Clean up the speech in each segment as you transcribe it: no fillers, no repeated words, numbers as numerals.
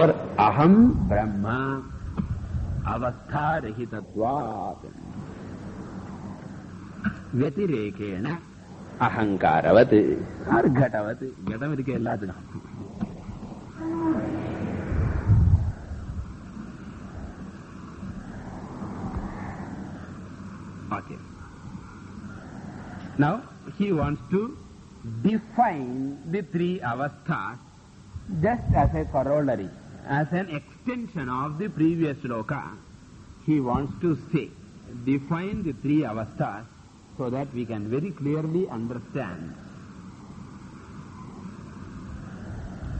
Or aham brahma avastha rahitatvat. Vyatirekena ahankaravat or ghatavat. Ghatam irukku ellathukku. Okay. Now he wants to define the three avasthas just as a corollary, as an extension of the previous shloka. He wants to say, define the three avasthas so that we can very clearly understand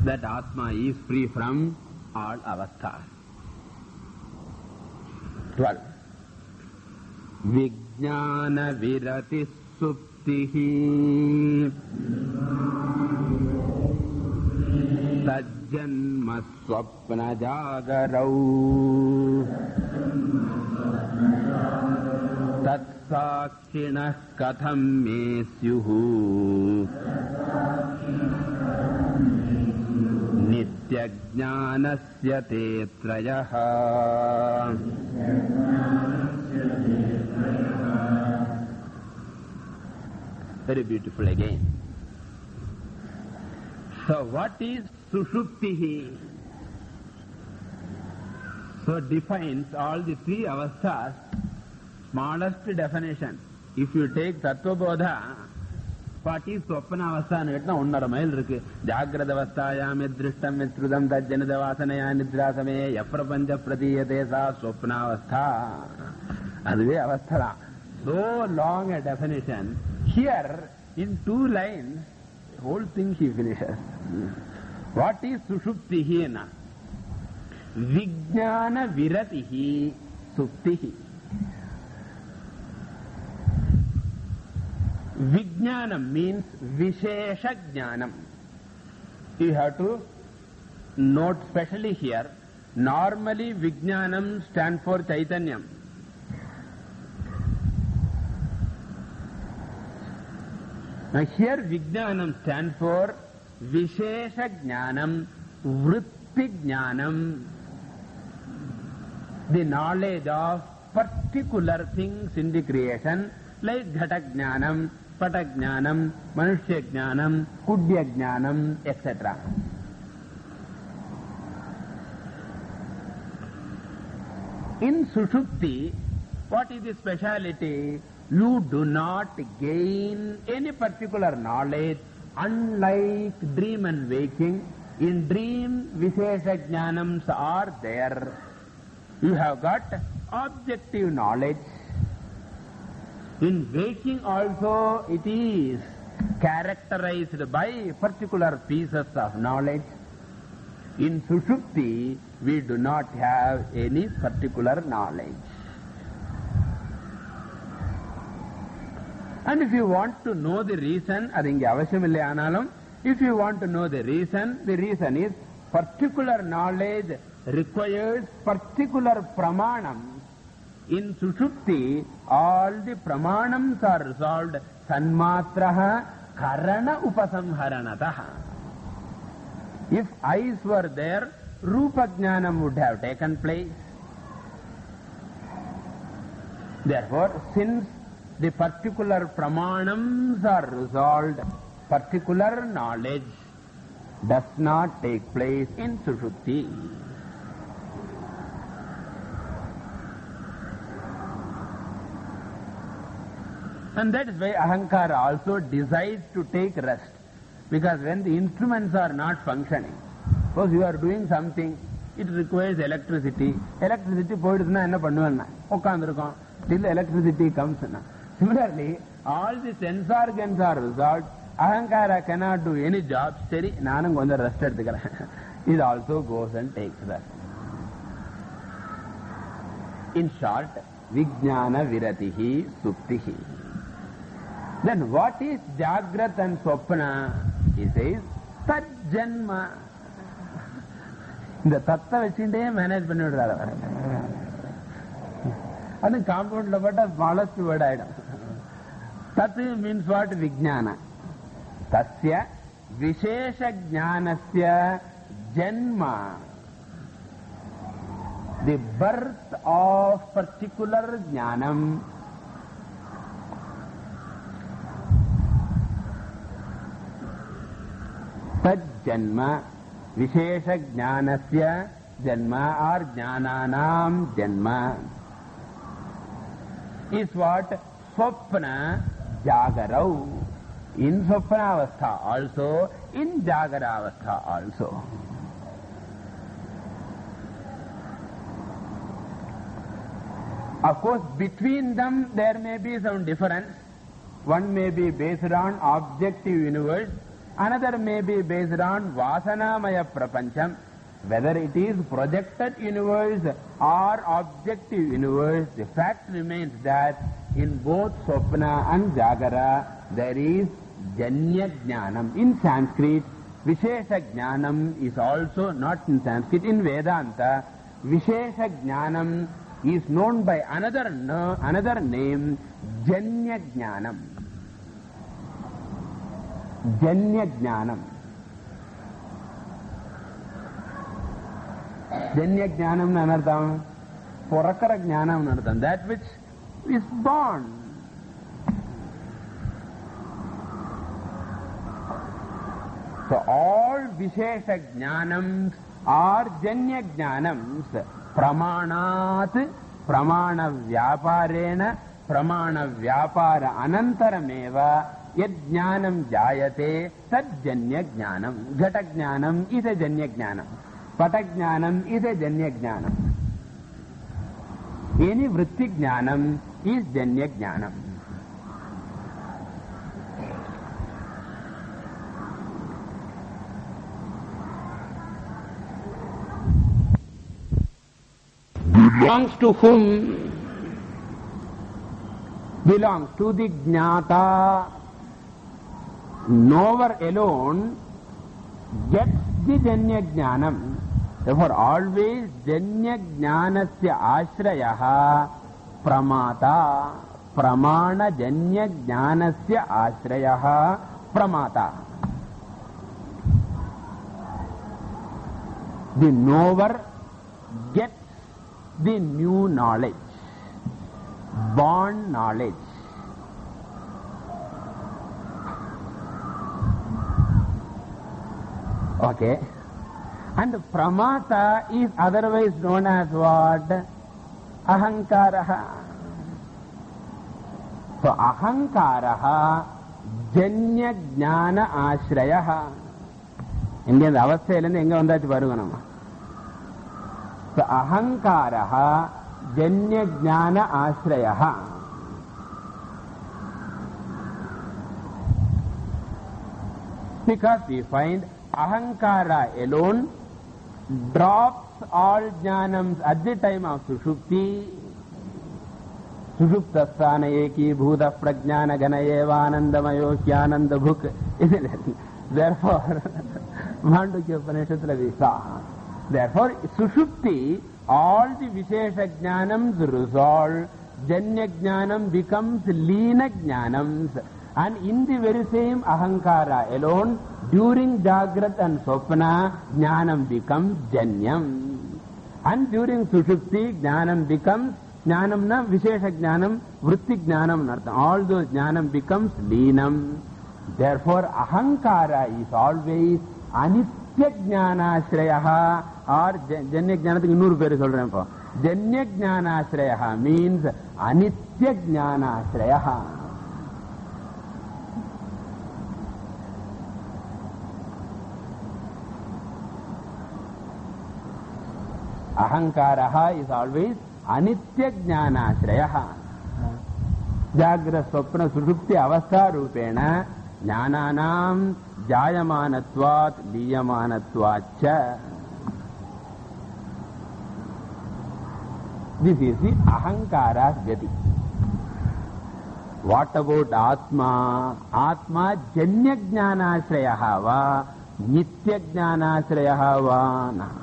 that Atma is free from all avasthas. 12. Vijnana virati suptihi tajjanma swapna jagarau tatsakshinah katham me syuhu nitya jnanasya te trayaha. Very beautiful again. So what is sushuptihi? So defines all the three avasthas. Smallest definition. If you take Tattva Bodha, what is Swapna avastha? Netna 1.5 mile irukku. Jagrada avasthayam yadrishtam yadrudam tajjanada vasanaya nidrasame yaprapanja pratiyate sa Swapna avastha. Aduve avastha. So long a definition. Here, in 2 lines, the whole thing he finishes. What is sushuptihi? Vijnana viratihi suptihi. Vijnanam means Vishesha Jnanam. You have to note specially here, normally Vijnanam stands for Chaitanyam. Now here Vijnanam stands for Vishesha Jnanam, Vritti Jnanam, the knowledge of particular things in the creation, like Ghata Jnanam, Pata Jnanam, Manushya Jnanam, Kudya Jnanam, etc. In Sushupti, what is the speciality? You do not gain any particular knowledge, unlike dream and waking. In dream, Vishesha Jnanams are there. You have got objective knowledge. In waking also, it is characterized by particular pieces of knowledge. In Sushupti, we do not have any particular knowledge. And if you want to know the reason, if you want to know the reason is particular knowledge requires particular pramanam. In Sushupti, all the pramanams are resolved sanmatraha karana upasamharanataha. If eyes were there, rupa jnanam would have taken place. Therefore, since the particular pramanams are resolved, particular knowledge does not take place in Sushupti. And that is why Ahankara also decides to take rest. Because when the instruments are not functioning, suppose you are doing something, it requires electricity. Electricity poidusna enna pannuvanna? Okkandirukom. Till electricity comes. Similarly, all the sense organs are resolved. Ahankara cannot do any job. Seri, nanam konja rest eduthukuren. It also goes and takes rest. In short, Vijnana viratihi suptihi. Then what is Jagrat and Swapna? He says, Tat Janma. The Tatta vachinde manage panni vidradha. And the compound la but smallest word item. Tat means what? Vijnana. Tasya Vishesha Jnanasya Janma the birth of particular jnanam, tad janma, vishesha jnanasya janma or jnananam janma is what? Swapna jagarau. In Swapnavastha also, in Jagaravastha also. Of course, between them there may be some difference. One may be based on objective universe, another may be based on Vasanamaya Prapancham. Whether it is projected universe or objective universe, the fact remains that in both Swapna and Jagara there is Janya Jnanam. In Sanskrit, Vishesha Jnanam is also not in Sanskrit. In Vedanta, Vishesha Jnanam is known by another name, Janya Jnanam. Janya Jnanam. Janya Jnanam nanardam, Porakara Jnanam nanardam, that which is born. So all Vishesha Jnanams are Janya Jnanams, Pramanat, Pramana Vyaparena, Pramana Vyapara Anantarameva, Yad Jnanam Jayate, Tad Janya Jnanam. Ghata Jnanam is a Janya Jnanam. Pata Jnanam is a Janya Jnanam. Any Vritti Jnanam is Janya Jnanam. Belongs to whom? Belongs to the Jnata. Knower alone gets the Janya Jnanam. Therefore, always Janya Jnanasya Ashrayaha Pramata. Pramana Janya Jnanasya Ashrayaha Pramata. The knower gets the new knowledge, born knowledge. Okay. And Pramata is otherwise known as what? Ahankaraha. So Ahankaraha Janya Jnana Ashrayaha. Indian Avasthayilende enga vandachu paruga nama. So Ahankaraha Janya Jnana Ashrayaha. Because we find Ahankara alone drops all jnanams at the time of Sushupti. Sushuptasthana eki bhuta prajnana ganayeva anandamayo hyananda bhuk. Isn't it? Therefore, Mandukya Upanishadra we saw. Therefore, Sushupti, all the Vishesha Jnanams resolve, Janya Jnanam becomes Leena Jnanams. And in the very same Ahankara alone, during Jagrat and Swapna, Jnanam becomes Janyam. And during Sushupti, Jnanam becomes Jnanam na Vishesha Jnanam, Vritti Jnanam nartha. All those Jnanam becomes Leenam. Therefore, Ahankara is always Anitya Jnanashrayaha or Janya Jnanathukku innuru peru solren po. Janya Jnanashrayaha means Anitya Jnanashrayaha. Ahankaraha is always Anitya Jnana Shrayaha. Jagra Swapna Sushupti Avastha Rupena Jnananam Jayamanatvat Liyamanatvacha. This is the Ahankara's Gati. What about Atma? Atma Janya Jnana Shrayaha va Nitya Jnana Shrayaha va.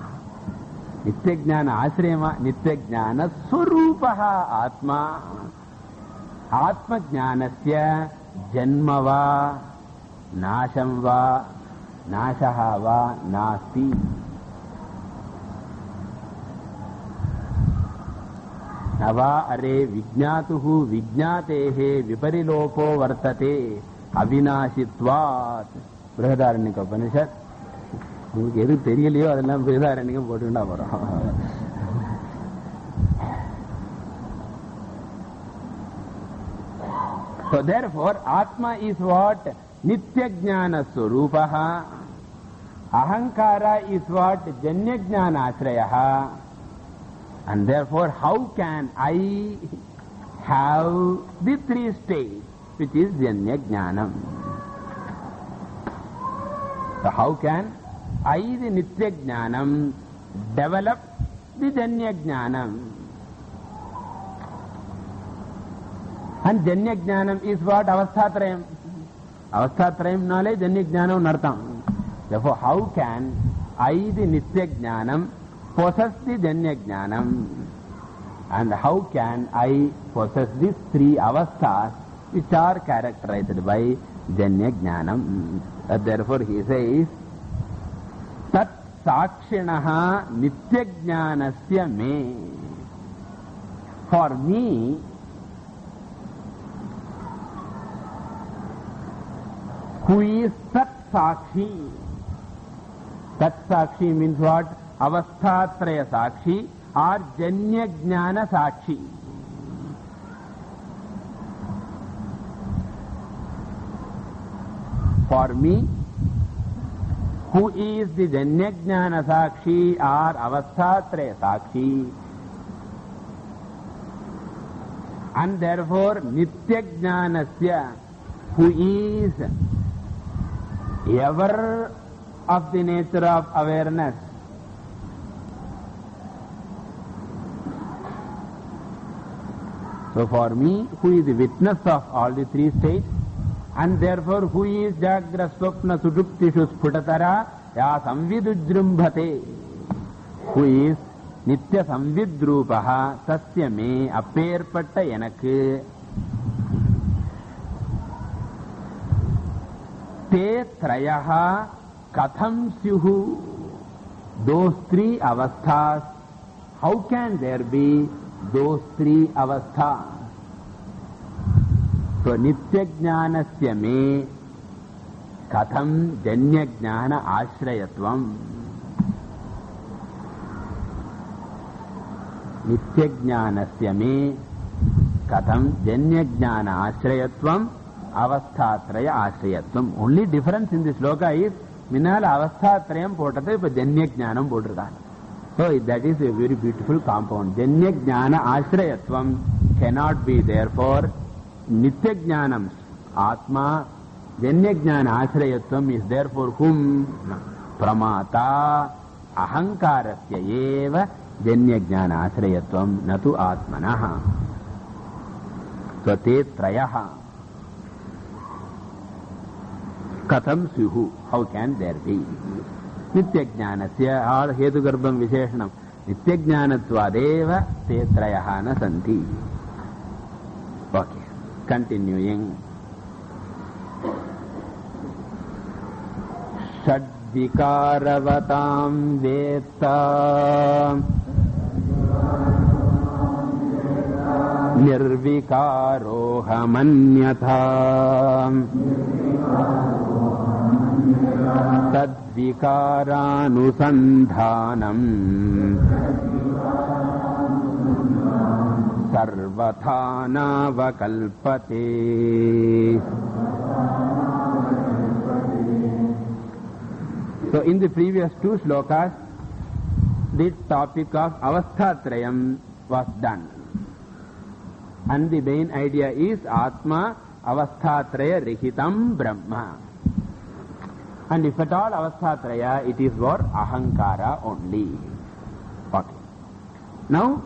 Nitya Jnana Ashrema, Nitya Jnana Swarupaha Atma. Atma Jnanasya Janma va, Nasham va, Nashaha va, Nasti. Nava are vijnatuhu vijnatehe viparilopo vartate avinashitvat. Brihadaranyaka Upanishad. உங்களுக்கு எது தெரியலையோ அதெல்லாம் brihadaranyaka போட்டுட்டா போறோம். So therefore, Atma is what? Nitya Jnana Swarupaha. Ahankara is what? Janya Jnana Ashrayaha. And therefore, how can I have the three states, which is Janya Jnanam? So how can I, the Nitya Jnanam, develop the Janya Jnanam? And Janya Jnanam is what? Avasthatrayam. Avasthatrayam knowledge, Janya Jnanam nartam. Therefore, how can I, the Nitya Jnanam, possess the Janya Jnanam? And how can I possess these three avasthas which are characterized by Janya Jnanam? Therefore, he says, Tat Sakshinaha Nitya Jnanasya me. For me, who is Tat Sakshi? Tat Sakshi means what? Avasthatraya Sakshi or Janya Jnana Sakshi. For me, who is the Janya Jnana Sakshi or Avasthatraya Sakshi, and therefore Nitya Jnanasya, who is ever of the nature of awareness. So for me, who is the witness of all the three states, and therefore who is Jagra Swapna Suduptishu Sputatara Ya Samvidujrumbhate, who is Nitya Samvidrupaha Tasya me Apperpatta Yanakku Te Trayaha Katham Syuhu. Those three avasthas, how can there be those three avasthas? So Nitya Jnanasya me Katham Janya Jnana Ashrayatvam. Nitya Jnanasya me Katham Janya Jnana Ashrayatvam Avasthatraya Ashrayatvam. Only difference in this sloka is Minala Avasthatrayam potata, but Janya Jnanam potrukana. So that is a very beautiful compound. Janya Jnana Ashrayatvam cannot be therefore Nitya Jnanam. Atma Janya Jnana Ashrayatvam is therefore whom? Pramata Ahankarasya eva Janya Jnana Ashrayatvam natu Atmanaha. So te trayaha Katham Syuhu. How can there be? Nitya Jnanasya or Hetu Garbham Visheshanam. Nitya Jnanatvadeva te trayaha na santi. Okay. Continuing. Shadvikaravatam veta nirvikarohamanyatha Tadvikaranusandhanam Sarvathana vakalpate. So in the previous two slokas, the topic of Avasthatrayam was done. And the main idea is Atma Avasthatraya Rihitam Brahma. And if at all Avasthatraya, it is for Ahankara only. Okay. Now,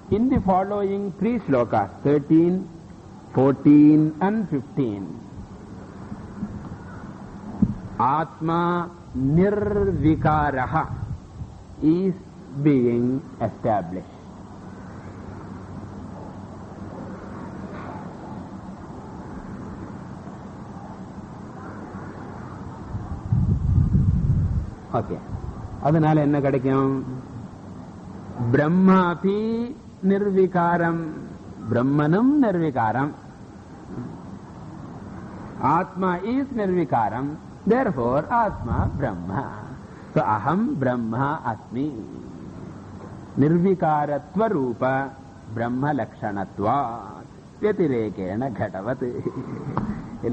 in the following three slokas, 13, 14 and 15, Atma Nirvikaraha is being established. Okay. அதனால என்ன கிடைக்கும்? பிரம்மாபி nirvikaram. Brahmanam nirvikaram. Atma is nirvikaram. Therefore, Atma Brahma. So, aham Brahma asmi. Nirvikaratva rupa Brahma lakshanatvat. Vyatirekena ghatavat. Okay,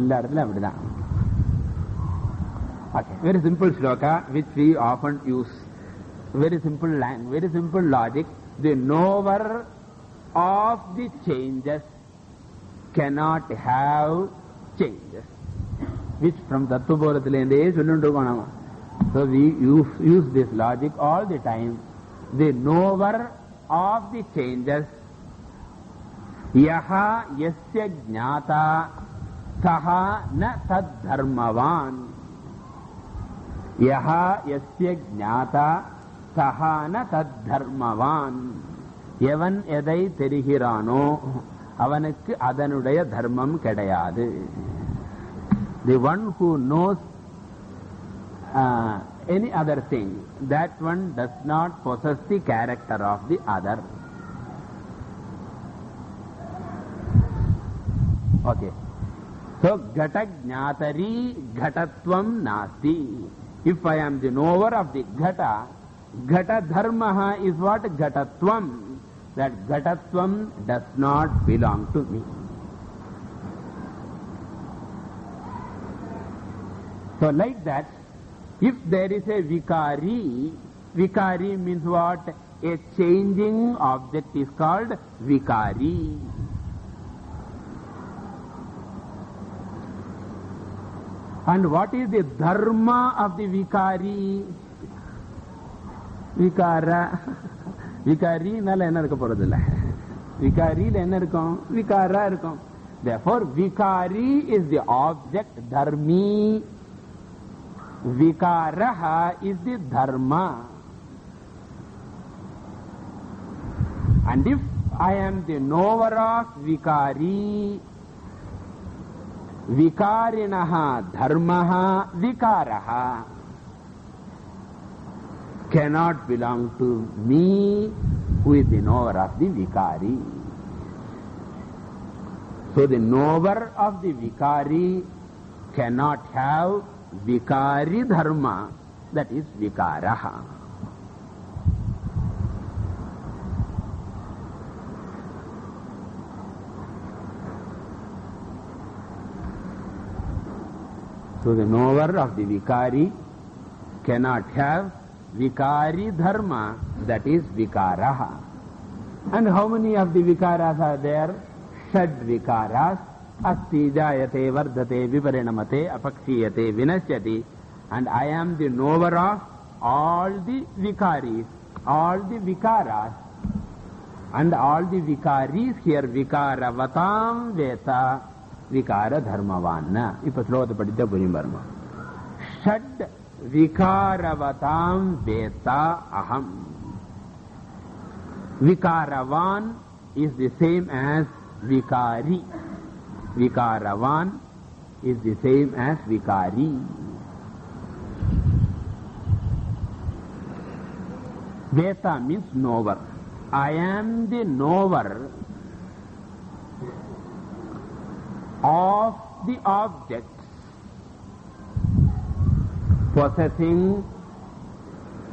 very simple shloka which we often use. Very simple line, very simple logic. The knower of the changes cannot have changes. Which from Tattvabodathilende sollundu. So we use this logic all the time. The knower of the changes, yaha yasya jnata saha na tad dharmavan. Yaha yasya jnata saha na tad dharmavan. Evan edai terihirano avanukku adanudaya dharmam kedayadu. The one who knows any other thing, that one does not possess the character of the other. Okay. So, Gata Jnatari Ghatatvam Nasti. If I am the knower of the Gata, Gata Dharmaha is what? Gatatvam. That Gatatvam does not belong to me. So, like that, if there is a vikari, vikari means what? A changing object is called vikari. And what is the dharma of the vikari? Vikara. Vikari nala enna irukka poradilla. Vikari la enna irukum? Vikara irukum. Therefore, vikari is the object, dharmi. Vikaraha is the dharma. And if I am the knower of vikari, vikarinaha dharmaha vikaraha cannot belong to me, who is the knower of the vikari. So the knower of the vikari cannot have vikari dharma, that is vikaraha. So the knower of the vikari cannot have vikari dharma, that is vikaraha. And how many of the vikaras are there? Shad vikaras. Asti jayate vardhate viparinamate apakshiyate vinasyati. And I am the knower of all the vikaris, all the vikaras. And all the vikaris here, vikaravatam veta vikara dharmavanna. Ipa slowata paditha purim varma. Shad vikaravatam veta aham. Vikaravan is the same as vikari. Vikaravan is the same as vikari. Veta means knower. I am the knower of the objects possessing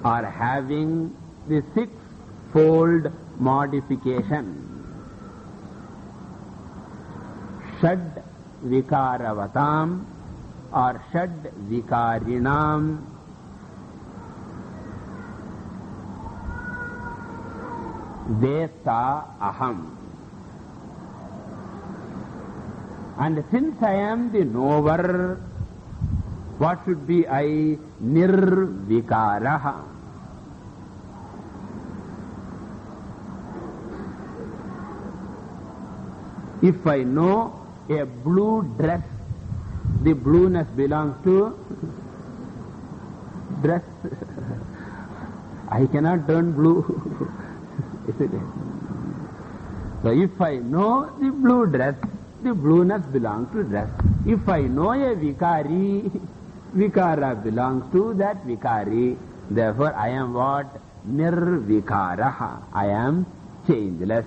or having the sixfold modification. Shad vikaravatam or shad vikarinam veta aham. And since I am the knower, what should be I? Nirvikaraha. If I know a blue dress, the blueness belongs to dress. I cannot turn blue. Isn't it? So if I know the blue dress, the blueness belongs to dress. If I know a vikari, vikara belongs to that vikari. Therefore I am what? Nirvikaraha. I am changeless.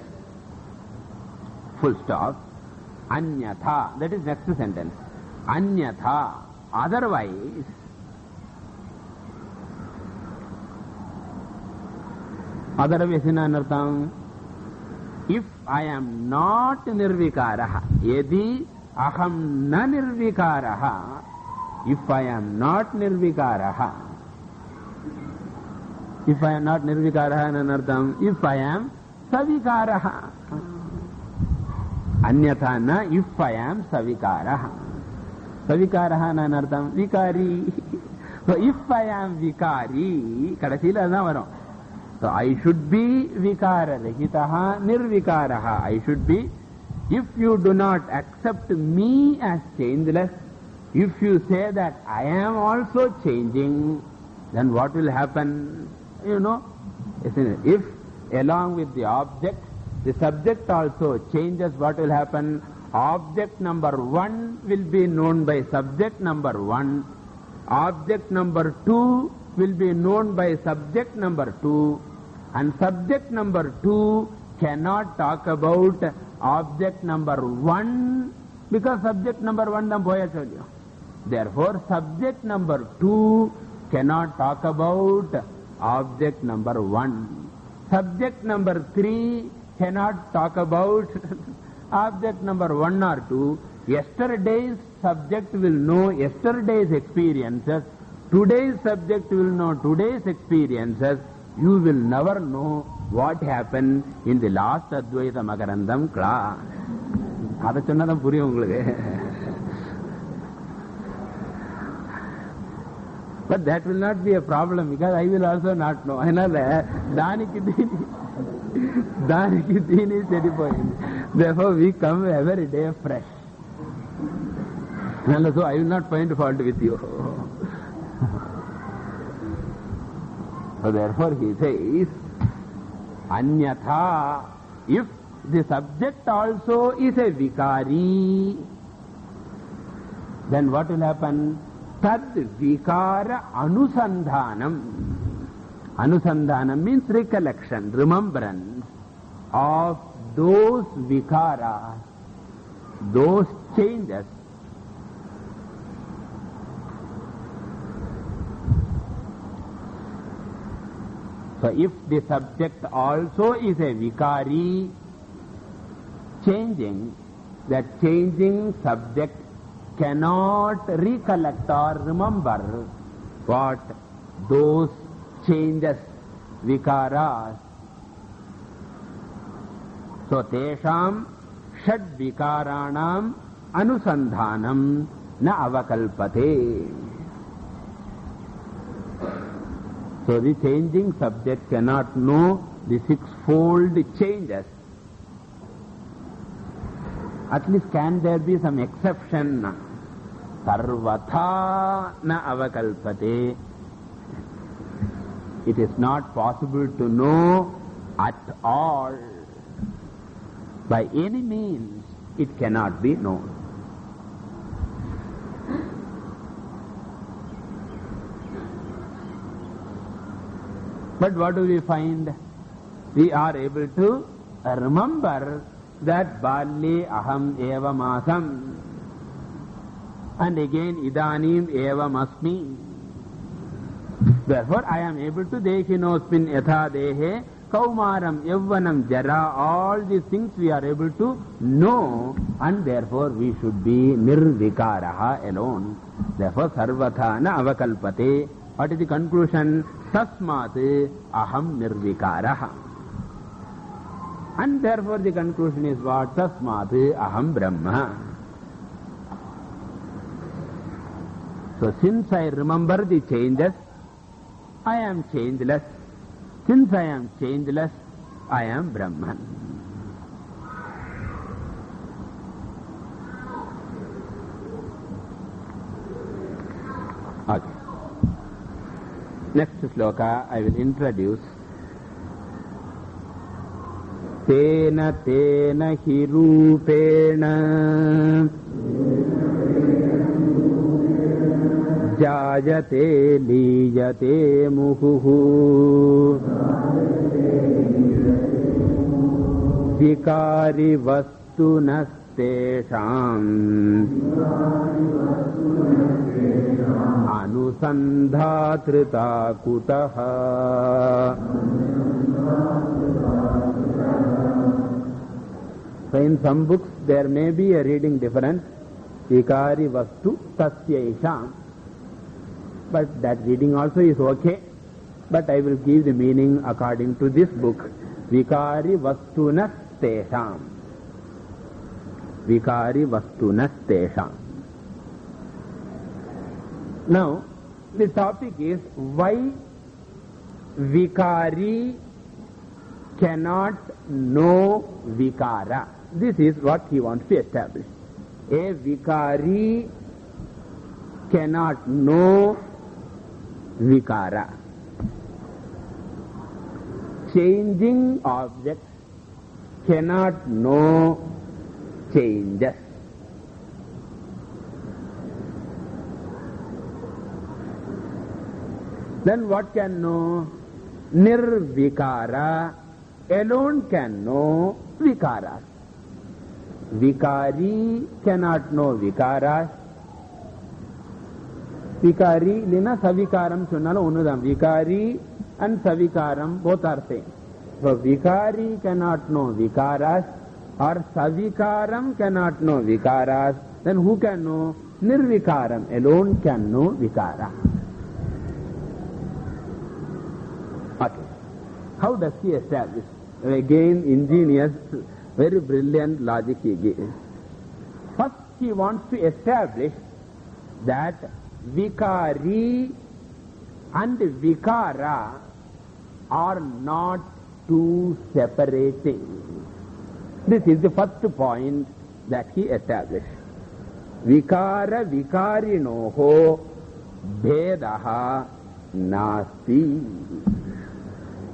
Full stop. Anyatha, that is next sentence. Anyatha, otherwise, in anartham, if I am not nirvikaraha, yadi aham na nirvikaraha, if I am not nirvikaraha, if I am not nirvikaraha in anartham, if I am savikaraha. Anyatha na, if I am savikaraha. Savikaraha na anartham, vikari. So if I am vikari, kadasila na varum. So I should be vikara rahitaha nirvikaraha. I should be, if you do not accept me as changeless, if you say that I am also changing, then what will happen? You know, if along with the object, the subject also changes, what will happen? Object number 1 will be known by subject number 1. Object number 2 will be known by subject number 2. And subject number 2 cannot talk about object number 1 because subject number 1 dam boya cholyo. Therefore, subject number 2 cannot talk about object number 1. Subject number 3 cannot talk about object number 1 or 2. Yesterday's subject will know yesterday's experiences. Today's subject will know today's experiences. You will never know what happened in the last AdvaitaMakarandam class. Adha chonnadam puriyum ungalku. But that will not be a problem because I will also not know. Therefore we come every day fresh. And so I will not find fault with you. So therefore he says, Anyatha, if the subject also is a vikari, then what will happen? Tad vikara anusandhanam. Anusandhanam means recollection, remembrance of those vikaras, those changes. So if the subject also is a vikari, changing, that changing subject cannot recollect or remember what those changes, vikaras. So tesham shad vikaranam anusandhanam na avakalpate. So the changing subject cannot know the sixfold changes. At least can there be some exception? Sarvatha na avakalpate. It is not possible to know at all. By any means, it cannot be known. But what do we find? We are able to remember that Balye aham evam asam, and again idanim evam asmi. Therefore I am able to dehinosmin yatha dehe kaumaram yavvanam jara. All these things we are able to know, and therefore we should be nirvikaraha alone. Therefore sarvatha na avakalpate. What is the conclusion? Tasmat aham nirvikaraha. And therefore the conclusion is what? Tasmat aham brahma. So since I remember the changes, I am changeless. Since I am changeless, I am Brahman. Okay. Next sloka I will introduce. Tena tena hi rupena jayate liyate muhuhu vikari vastunastesham anusandhatrita kutaha. So in some books there may be a reading difference, vikari vastu tasyaisham, but that reading also is okay. But I will give the meaning according to this book. Vikari vastunas tesham. Vikari vastunas tesham. Now, the topic is why vikari cannot know vikara. This is what he wants to establish. A vikari cannot know vikara. Changing objects cannot know changes. Then what can know? Nirvikara alone can know vikaras. Vikari cannot know vikaras. Vikari lina savikaram sunnala unudam. Vikari and savikaram both are same. So vikari cannot know vikaras, or savikaram cannot know vikaras. Then who can know? Nirvikaram alone can know vikara. Okay. How does he establish? Again, ingenious, very brilliant logic he gives. First, he wants to establish that vikari and vikara are not two separate things. This is the first point that he established. Vikara vikarinoho bhedaha nasti.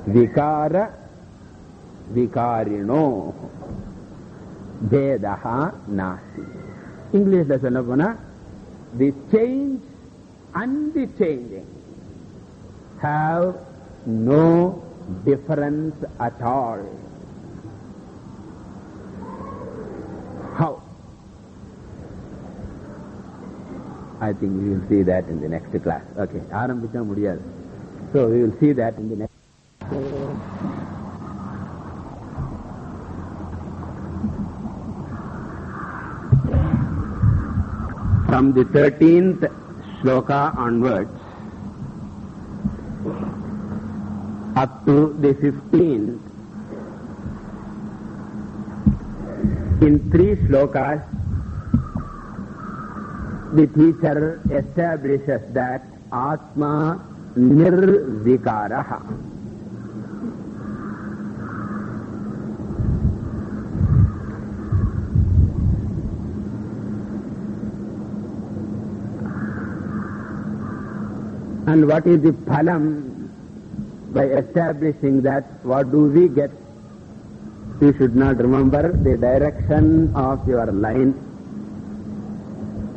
Vikara vikarinoho bhedaha nasti. English lesson, the change and the changing have no difference at all. How? I think we will see that in the next class. Okay. Arambicha mudiyadu. So we will see that in the next. From the 13th shloka onwards, up to the 15th, in 3 shlokas, the teacher establishes that Atma nirvikaraha. And what is the phalam? By establishing that, what do we get? You should not remember the direction of your line.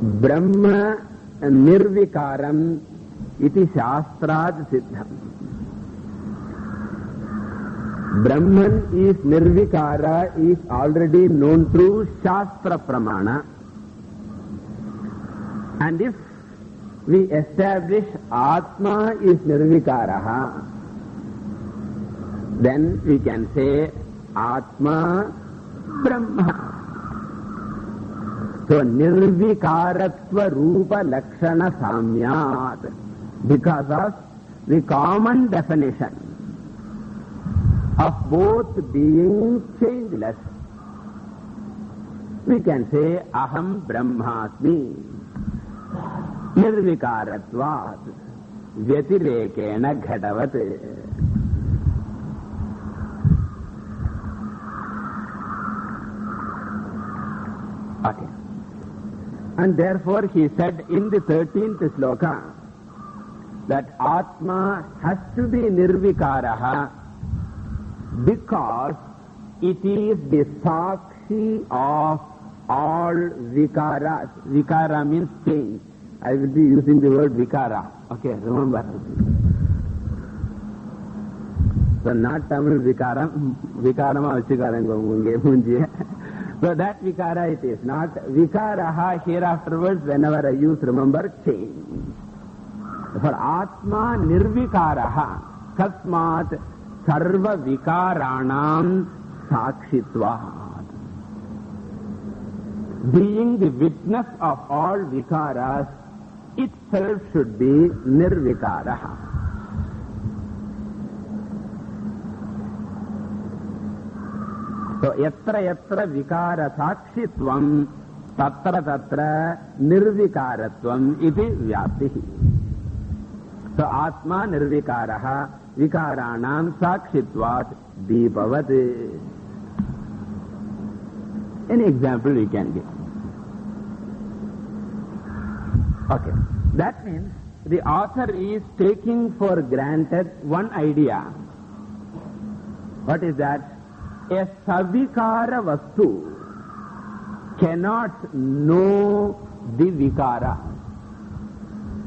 Brahma nirvikaram iti shastrad siddham. Brahman is nirvikara is already known through shastra pramana. And if we establish Atma is nirvikaraha, then we can say Atma Brahma. So nirvikaratva rupa lakshana samyat, because of the common definition of both being changeless, we can say Aham Brahmasmi nirvikaratvat vyatirekena ghatavat. Okay. And therefore he said in the 13th shloka that Atma has to be nirvikaraha because it is the sakshi of all vikaras. Vikara means change. I will be using the word vikara. Okay, remember. So not Tamil vikaram, vikarama vachikaram. So that vikara it is, not vikaraha here afterwards whenever I use, remember, change. For Atma nirvikaraha, kasmat sarva vikaranam sakshitvat. Being the witness of all vikaras itself should be nirvikaraha. So, yatra yatra vikara sakshitvam, tatra tatra nirvikaratvam iti vyaptihi. So, Atma nirvikaraha, vikaranam sakshitvat deepavat. Any example we can give. Okay. That means the author is taking for granted one idea. What is that? A savikara vastu cannot know the vikara.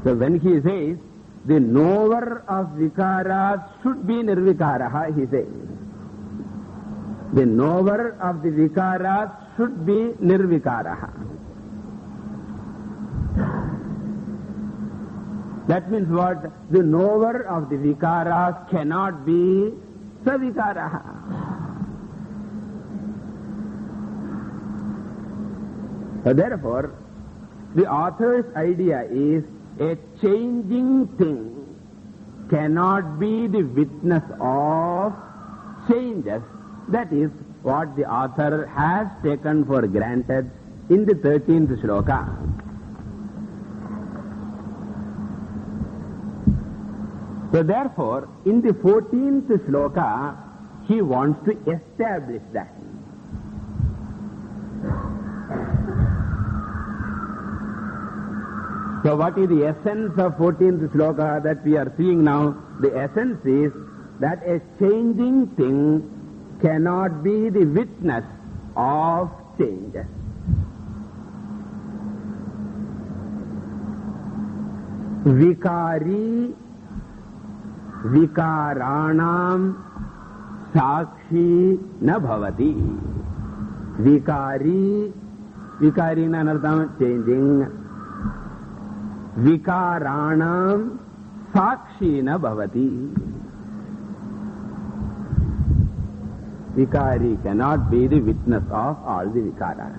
So when he says the knower of vikaras should be nirvikaraha, he says. The knower of the vikaras should be nirvikaraha. That means what? The knower of the vikaras cannot be savikaraha. So therefore, the author's idea is a changing thing cannot be the witness of changes. That is what the author has taken for granted in the 13th shloka. So therefore, in the 14th shloka, he wants to establish that. So what is the essence of 14th shloka that we are seeing now? The essence is that a changing thing cannot be the witness of change. Vikari vikaranam sakshi na bhavati. Vikari, vikari na anartham changing. Vikaranam sakshi na bhavati. Vikari cannot be the witness of all the vikaras.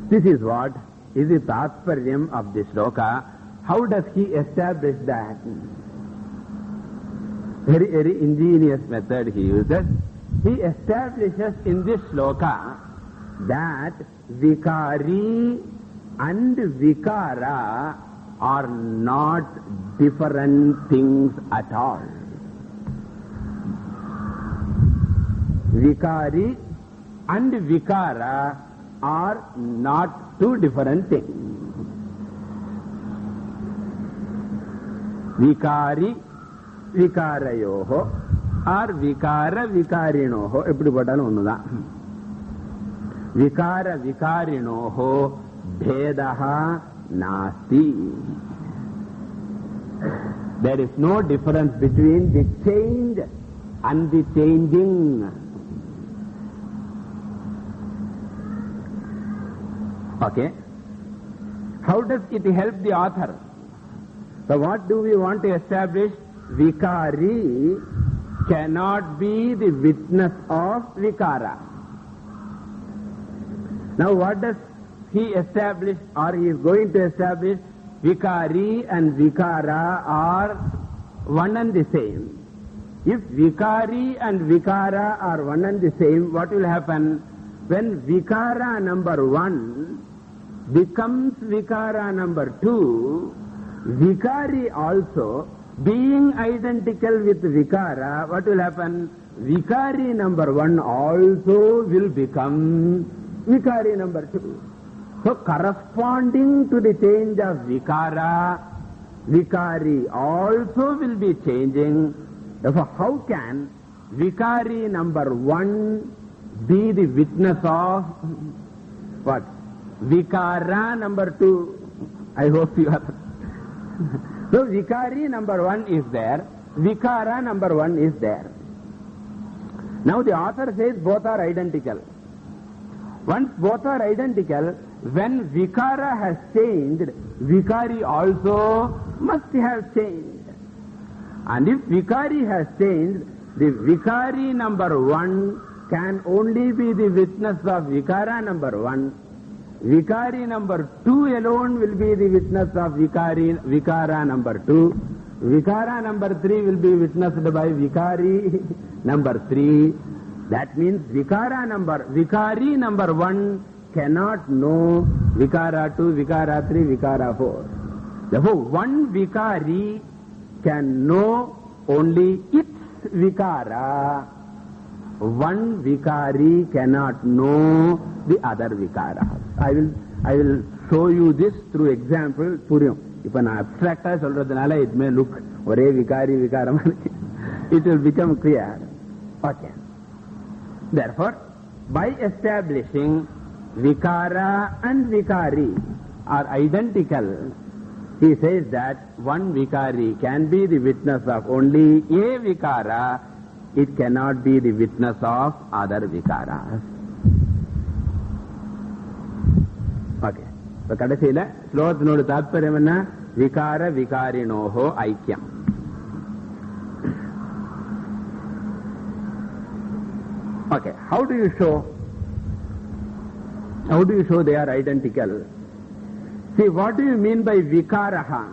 This is what is the tatsparyam of this shloka. How does he establish that? Very, very ingenious method he uses. He establishes in this shloka that vikari and vikara are not different things at all. Vikari and vikara are not two different things. Vikari vikarayoho or vikara vikarinoho. Eppadi potalum onnudha. Vikara vikarinoho bhedaha nasti. There is no difference between the change and the changing. Okay? How does it help the author? So what do we want to establish? Vikari cannot be the witness of vikara. Now what does he establish, or he is going to establish? Vikari and vikara are one and the same. If vikari and vikara are one and the same, what will happen? When vikara number 1 becomes vikara number 2, vikari also being identical with vikara, what will happen? Vikari number 1 also will become vikari number 2. So corresponding to the change of vikara, vikari also will be changing. Therefore, how can vikari number 1 be the witness of what? Vikara number 2. I hope you are. So vikari number 1 is there, vikara number 1 is there. Now the author says both are identical. Once both are identical, when vikara has changed, vikari also must have changed. And if vikari has changed, the vikari number 1 can only be the witness of vikara number 1. Vikari number 2 alone will be the witness of vikara number 2. Vikara number 3 will be witnessed by vikari number 3. That means vikari number 1 cannot know vikara 2, vikara 3, vikara 4. Therefore, one vikari can know only its vikara. One vikari cannot know the other vikara. I will show you this through example. Puriyam. If an abstract solradhanala, it may look ore vikari vikaram. It will become clear. Okay. Therefore, by establishing vikara and vikari are identical, he says that one vikari can be the witness of only a vikara. It cannot be the witness of other vikaras. Okay. So, kadasila, slovatanodu tatparyamanna vikara vikarinoho aikyam. Okay. How do you show they are identical? See, what do you mean by vikaraha?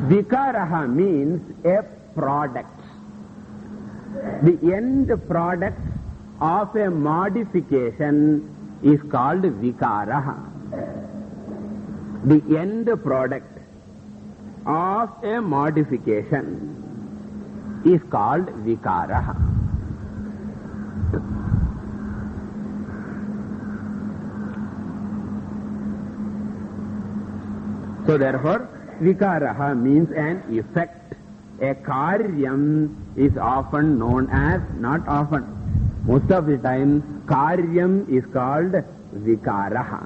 Vikaraha means a product. The end product of a modification is called vikaraha. The end product of a modification is called vikaraha. So therefore, vikaraha means an effect. A karyam is often known as, not often, most of the time, karyam is called vikaraha.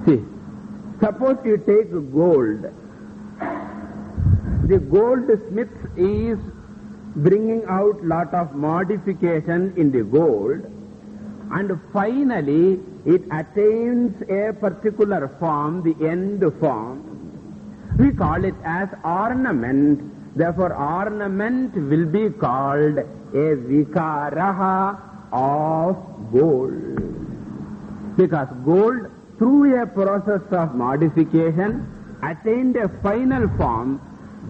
See, suppose you take gold. The goldsmith is bringing out lot of modification in the gold, and finally it attains a particular form, the end form. We call it as ornament. Therefore, ornament will be called a vikaraha of gold. Because gold, through a process of modification, attained a final form.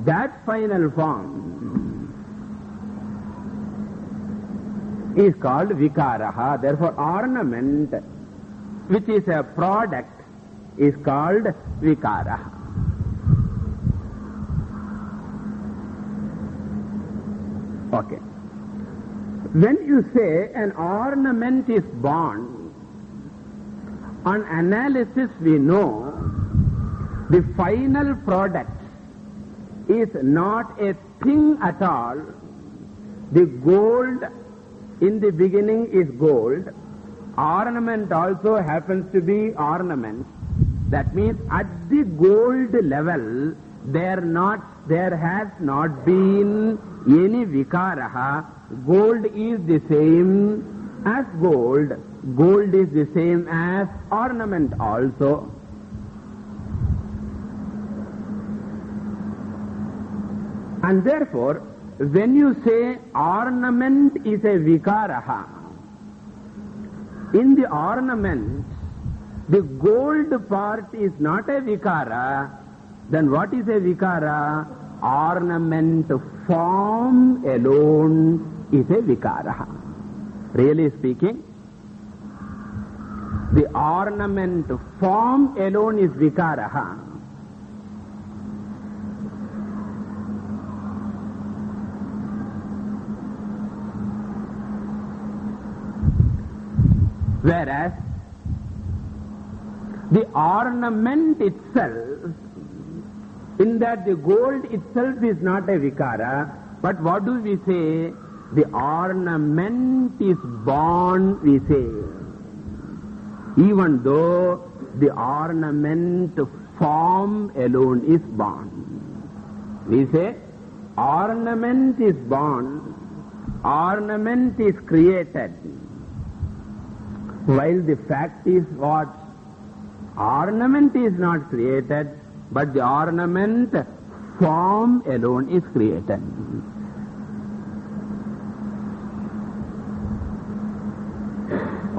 That final form is called vikaraha. Therefore, ornament, which is a product, is called vikaraha. Okay. When you say an ornament is born, on analysis we know the final product is not a thing at all. The gold in the beginning is gold. Ornament also happens to be ornament. That means at the gold level, there has not been any vikaraha. Gold is the same as gold. Gold is the same as ornament also. And therefore, when you say ornament is a vikaraha, in the ornament, the gold part is not a vikara, then what is a vikara? Ornament form alone is a vikaraha. Really speaking, the ornament form alone is vikaraha. Whereas the ornament itself, in that the gold itself is not a vikara, but what do we say? The ornament is born, we say. Even though the ornament form alone is born. We say ornament is born, ornament is created, while the fact is what? Ornament is not created, but the ornament form alone is created.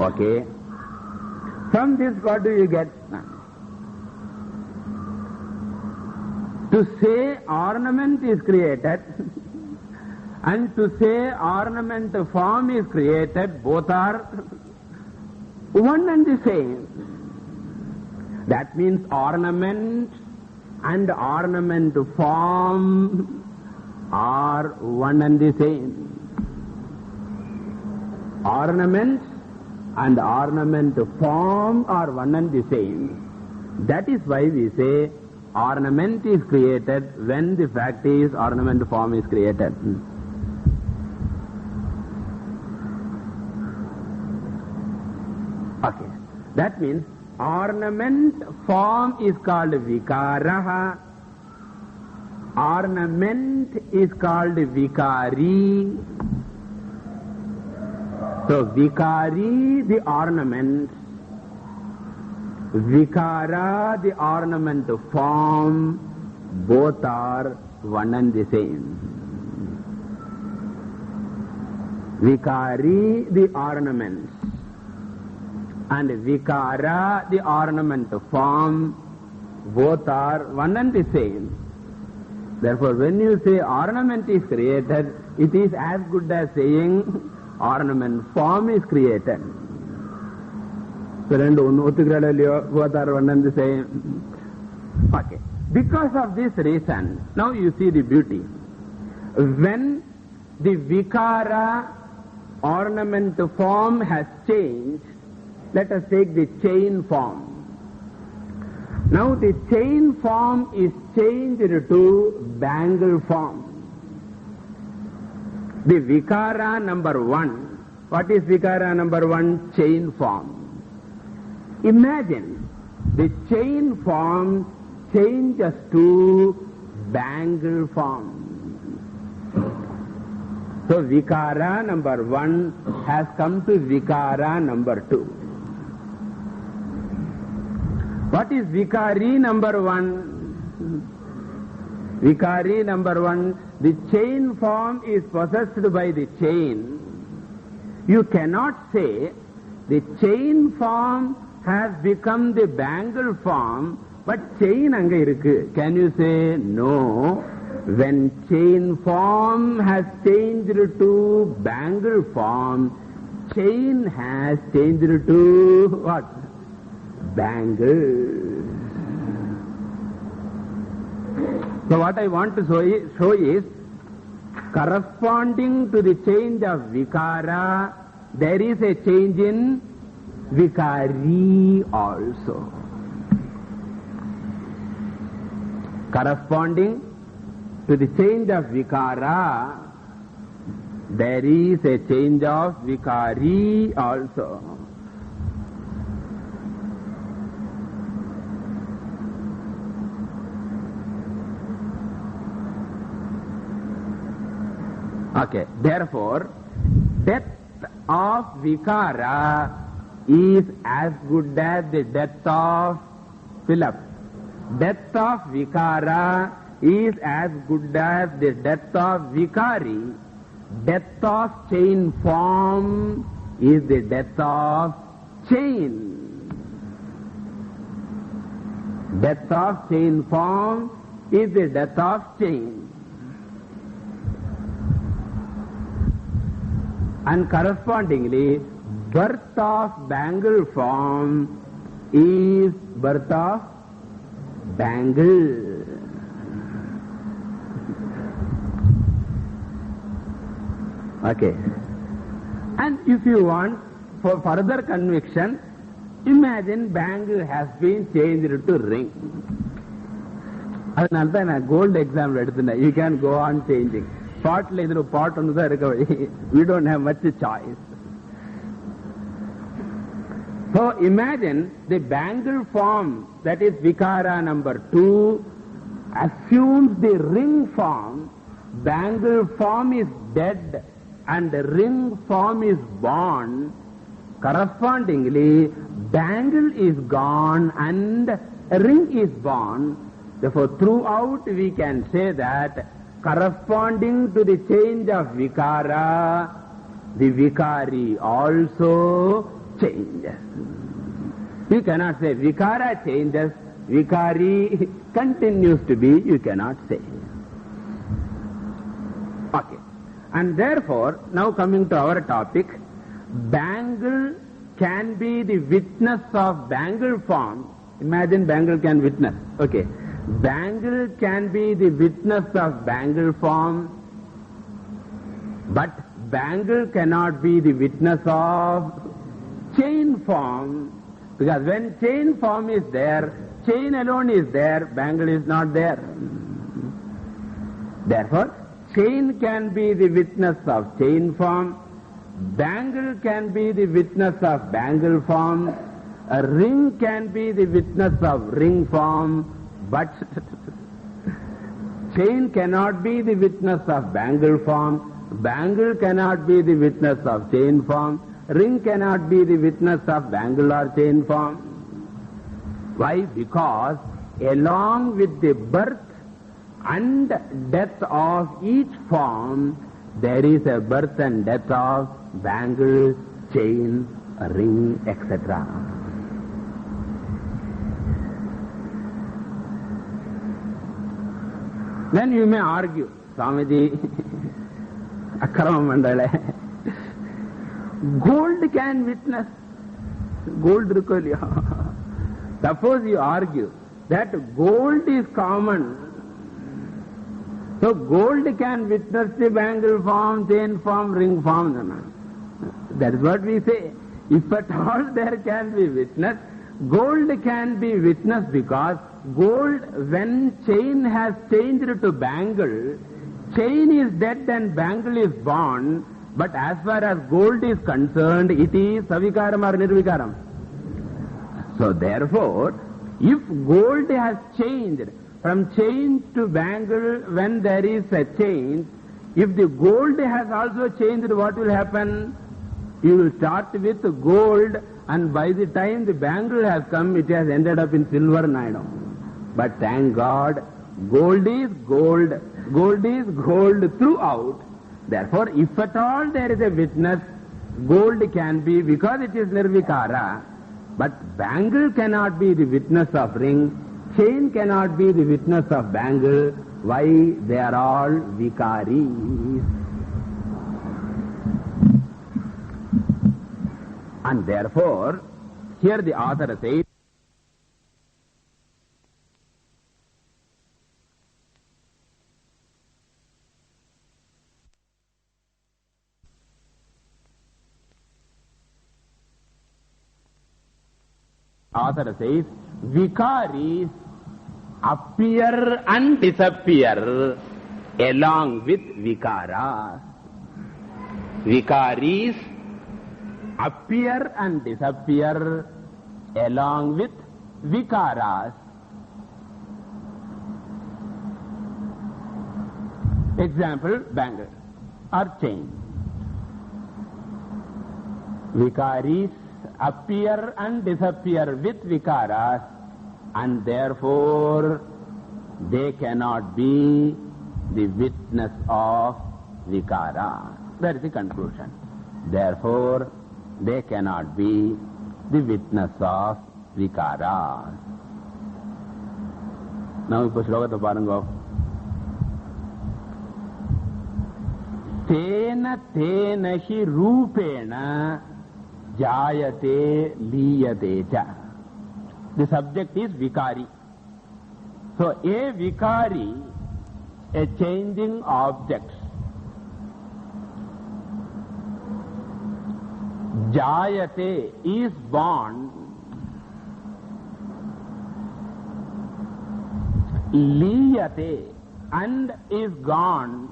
Okay. From this, what do you get? To say ornament is created and to say ornament form is created, both are one and the same. That means ornament and ornament form are one and the same. Ornament and ornament form are one and the same. That is why we say ornament is created when the fact is ornament form is created. Okay. That means ornament form is called vikaraha. Ornament is called vikari. So vikari, the ornament. Vikara, the ornament form, both are one and the same. Vikari, the ornament, and vikara, the ornament form, both are one and the same. Therefore, when you say ornament is created, it is as good as saying ornament form is created. So, both are one and the same. Okay. Because of this reason, now you see the beauty. When the vikara ornament form has changed, let us take the chain form. Now the chain form is changed to bangle form. The vikara number 1. What is vikara number 1? Chain form. Imagine the chain form changes to bangle form. So vikara number 1 has come to vikara number 2. What is vikari number 1? Vikari number 1, the chain form is possessed by the chain. You cannot say the chain form has become the bangle form, but chain anga irukku. Can you say no? When chain form has changed to bangle form, chain has changed to what? Bangle. So what I want to show is, corresponding to the change of vikara, there is a change in vikari also. Corresponding to the change of vikara, there is a change of vikari also. Okay, therefore, death of vikara is as good as the death of Philip. Death of vikara is as good as the death of vikari. Death of chain form is the death of chain. Death of chain form is the death of chain. And correspondingly, birth of bangle form is birth of bangle. Okay. And if you want for further conviction, imagine bangle has been changed to ring. That's gold example. You can go on changing. Pot pot we don't have much choice. So imagine the bangle form, that is vikara number 2, assumes the ring form bangle form is dead and ring form is born, correspondingly, bangle is gone and ring is born. Therefore, throughout we can say that corresponding to the change of vikara, the vikari also changes. You cannot say vikara changes, vikari continues to be, you cannot say. Okay. And therefore, now coming to our topic, bangle can be the witness of bangle form. Imagine bangle can witness. Okay. Bangle can be the witness of bangle form, but bangle cannot be the witness of chain form, because when chain form is there, chain alone is there, bangle is not there. Therefore, chain can be the witness of chain form, bangle can be the witness of bangle form, a ring can be the witness of ring form, but chain cannot be the witness of bangle form, bangle cannot be the witness of chain form, ring cannot be the witness of bangle or chain form. Why? Because along with the birth and death of each form, there is a birth and death of bangle, chain, ring, etc. Then you may argue, Swamiji, Akarama Mandala, gold can witness. Gold rukolya. Suppose you argue that gold is common, so gold can witness the bangle form, chain form, ring form. That is what we say. If at all there can be witness, gold can be witness, because gold, when chain has changed to bangle, chain is dead and bangle is born, but as far as gold is concerned, it is savikaram or nirvikaram. So therefore, if gold has changed from chain to bangle, when there is a change, if the gold has also changed, what will happen? You will start with gold, and by the time the bangle has come, it has ended up in silver naino. But thank God, gold is gold throughout. Therefore, if at all there is a witness, gold can be, because it is nirvikara, but bangle cannot be the witness of ring, chain cannot be the witness of bangle. Why? They are all vikaris. And therefore, here the author says, vikaris appear and disappear along with vikaras. Vikaris appear and disappear along with vikaras. Example, bangle or chain. Vikaris appear and disappear with vikaras, and therefore they cannot be the witness of vikara. That is the conclusion. Therefore, they cannot be the witness of vikara. Now, ipo shlokata parungo. Tena tena hi rupena jayate liyate cha. The subject is vikari. So, a vikari, a changing object. Jayate is born. Liyate and is gone.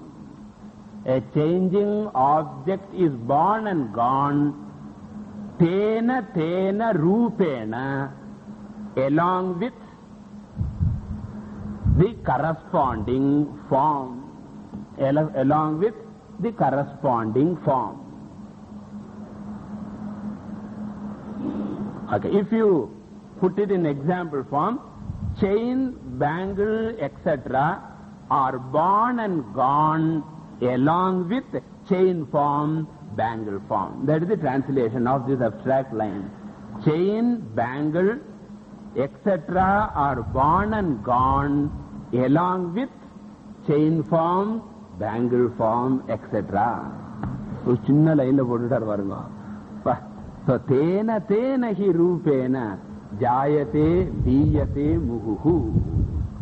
A changing object is born and gone. Tena tena rupena, along with the corresponding form. along with the corresponding form. Okay, if you put it in example form, chain, bangle, etc. are born and gone along with chain form, bangle form. That is the translation of this abstract line. Chain, bangle, etc. are born and gone along with chain form, bangle form, etc. So, chinna line la potutar varunga. So, tena tena hi rupena jayate diyate muhuhu.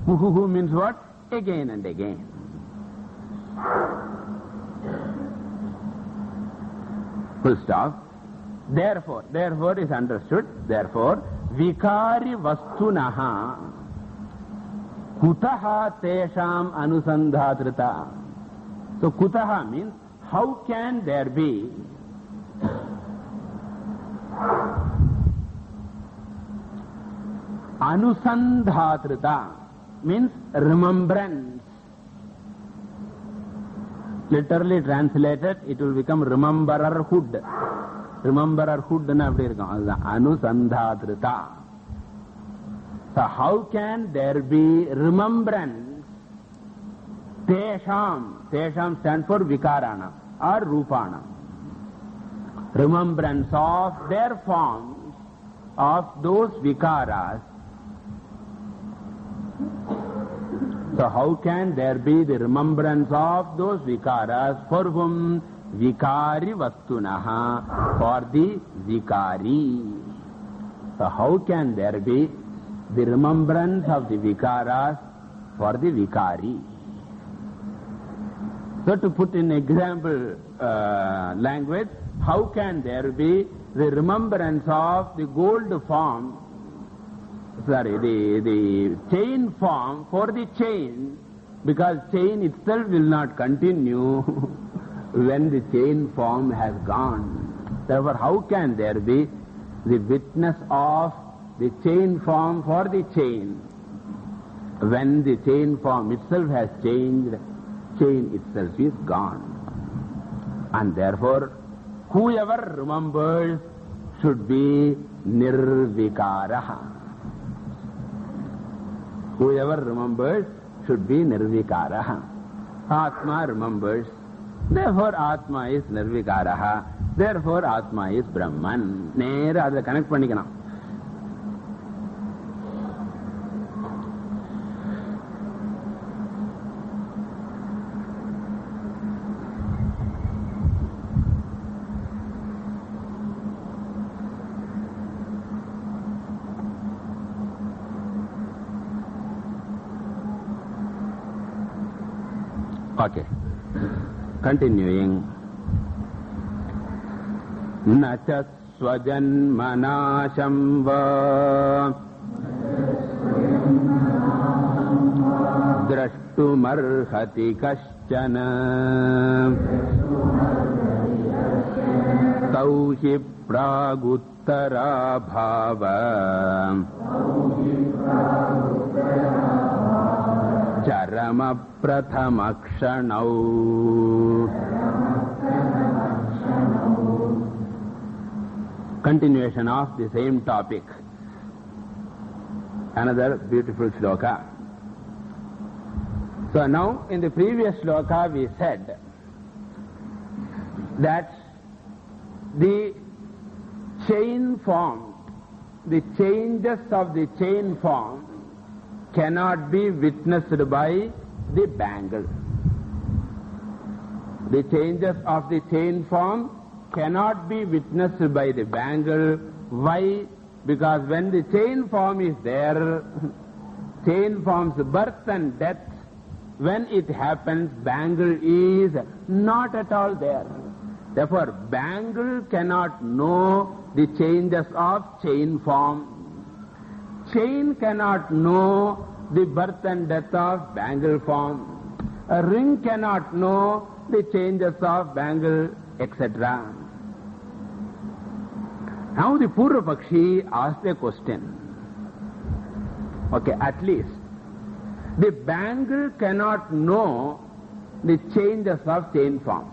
Muhuhu means what? Again and again. Full stop. Therefore is understood. Therefore, vikari vastunaha kutaha tesham anusandhatrita. So, kutaha means how can there be anusandhatrita means remembrance. Literally translated, it will become remembererhood. Remembererhood na appadi irukum. Anusandhatrita. So how can there be remembrance? Tesham. Tesham stands for vikarana or rupana. Remembrance of their forms, of those vikaras. So how can there be the remembrance of those vikaras for whom? Vikari vastunaha, for the vikari. So how can there be the remembrance of the vikaras for the vikari? So to put in example language, how can there be the remembrance of the gold form, the chain form for the chain, because chain itself will not continue when the chain form has gone. Therefore, how can there be the witness of the chain form for the chain when the chain form itself has changed, chain itself is gone? And therefore, whoever remembers should be nirvikaraha. Whoever remembers should be nirvikaraha. Atma remembers. Therefore, Atma is nirvikaraha. Therefore, Atma is Brahman. Nera adha connect pannikanam. Okay. Continuing. Nacha swajanmanasham va drashtumarhati kaschana tauhi praguttara bhava charama prathamakshanau. Continuation of the same topic. Another beautiful shloka. So now in the previous shloka we said that the chain form, the changes of the chain form cannot be witnessed by the bangle. The changes of the chain form cannot be witnessed by the bangle. Why? Because when the chain form is there, chain form's birth and death, when it happens, bangle is not at all there. Therefore, bangle cannot know the changes of chain form. Chain cannot know the birth and death of bangle form. A ring cannot know the changes of bangle, etc. Now the Purva Pakshi asked a question. Okay, at least the bangle cannot know the changes of chain form.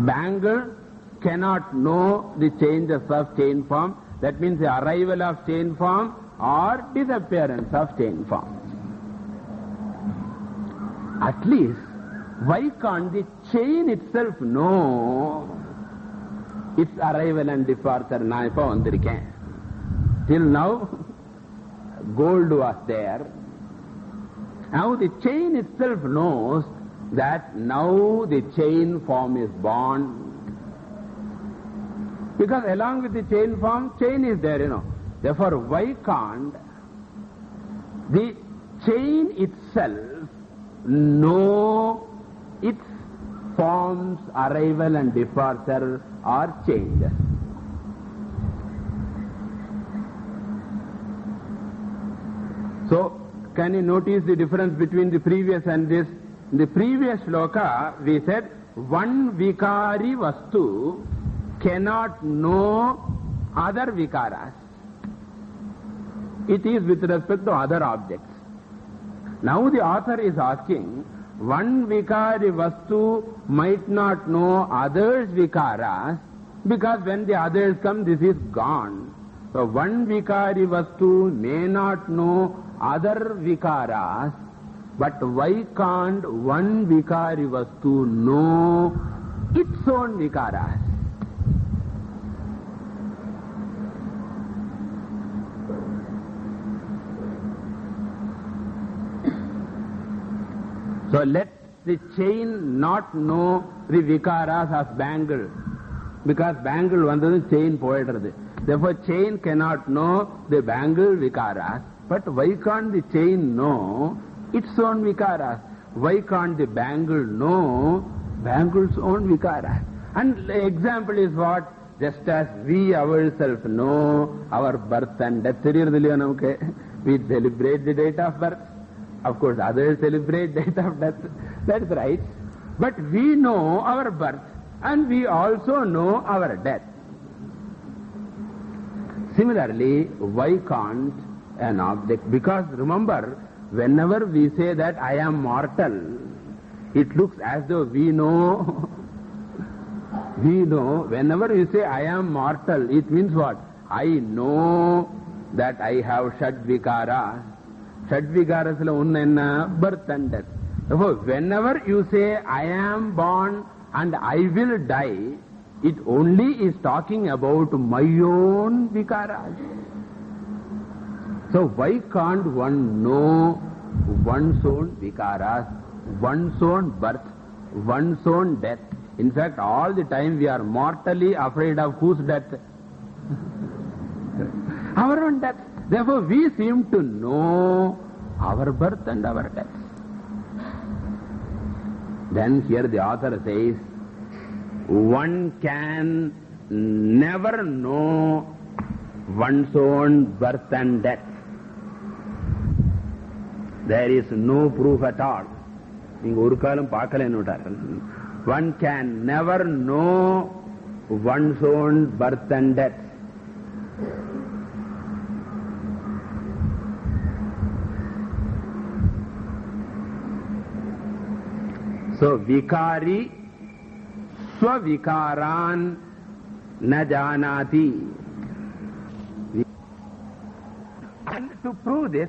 Bangle cannot know the changes of chain form. That means the arrival of chain form or disappearance of chain form. At least, why can't the chain itself know its arrival and departure? Till now, gold was there. Now the chain itself knows that now the chain form is born. Because along with the chain form, chain is there, Therefore, why can't the chain itself know its form's arrival and departure or changes? So, can you notice the difference between the previous and this? In the previous shloka, we said, one vikari vastu cannot know other vikaras. It is with respect to other objects. Now the author is asking, one vikari vastu might not know others vikaras because when the others come, this is gone. So one vikari vastu may not know other vikaras, but why can't one vikari vastu know its own vikaras? So let the chain not know the vikaras as bangle, because bangle vandhu chain poedradhu. Therefore chain cannot know the bangle vikaras. But why can't the chain know its own vikaras? Why can't the bangle know bangle's own vikaras? And the example is what? Just as we ourselves know our birth and death. We celebrate the date of birth. Of course, others celebrate date of death. That's right. But we know our birth and we also know our death. Similarly, why can't an object? Because remember, whenever we say that I am mortal, it looks as though we know. We know. Whenever you say I am mortal, it means what? I know that I have Shadvikaras. Shadvikaras la unna birth and death. Therefore, whenever you say I am born and I will die, it only is talking about my own vikaras. So why can't one know one's own vikaras, one's own birth, one's own death? In fact, all the time we are mortally afraid of whose death? Our own death. Therefore, we seem to know our birth and our death. Then here the author says, one can never know one's own birth and death. There is no proof at all. One can never know one's own birth and death. So, vikari swavikaran na janati. And to prove this,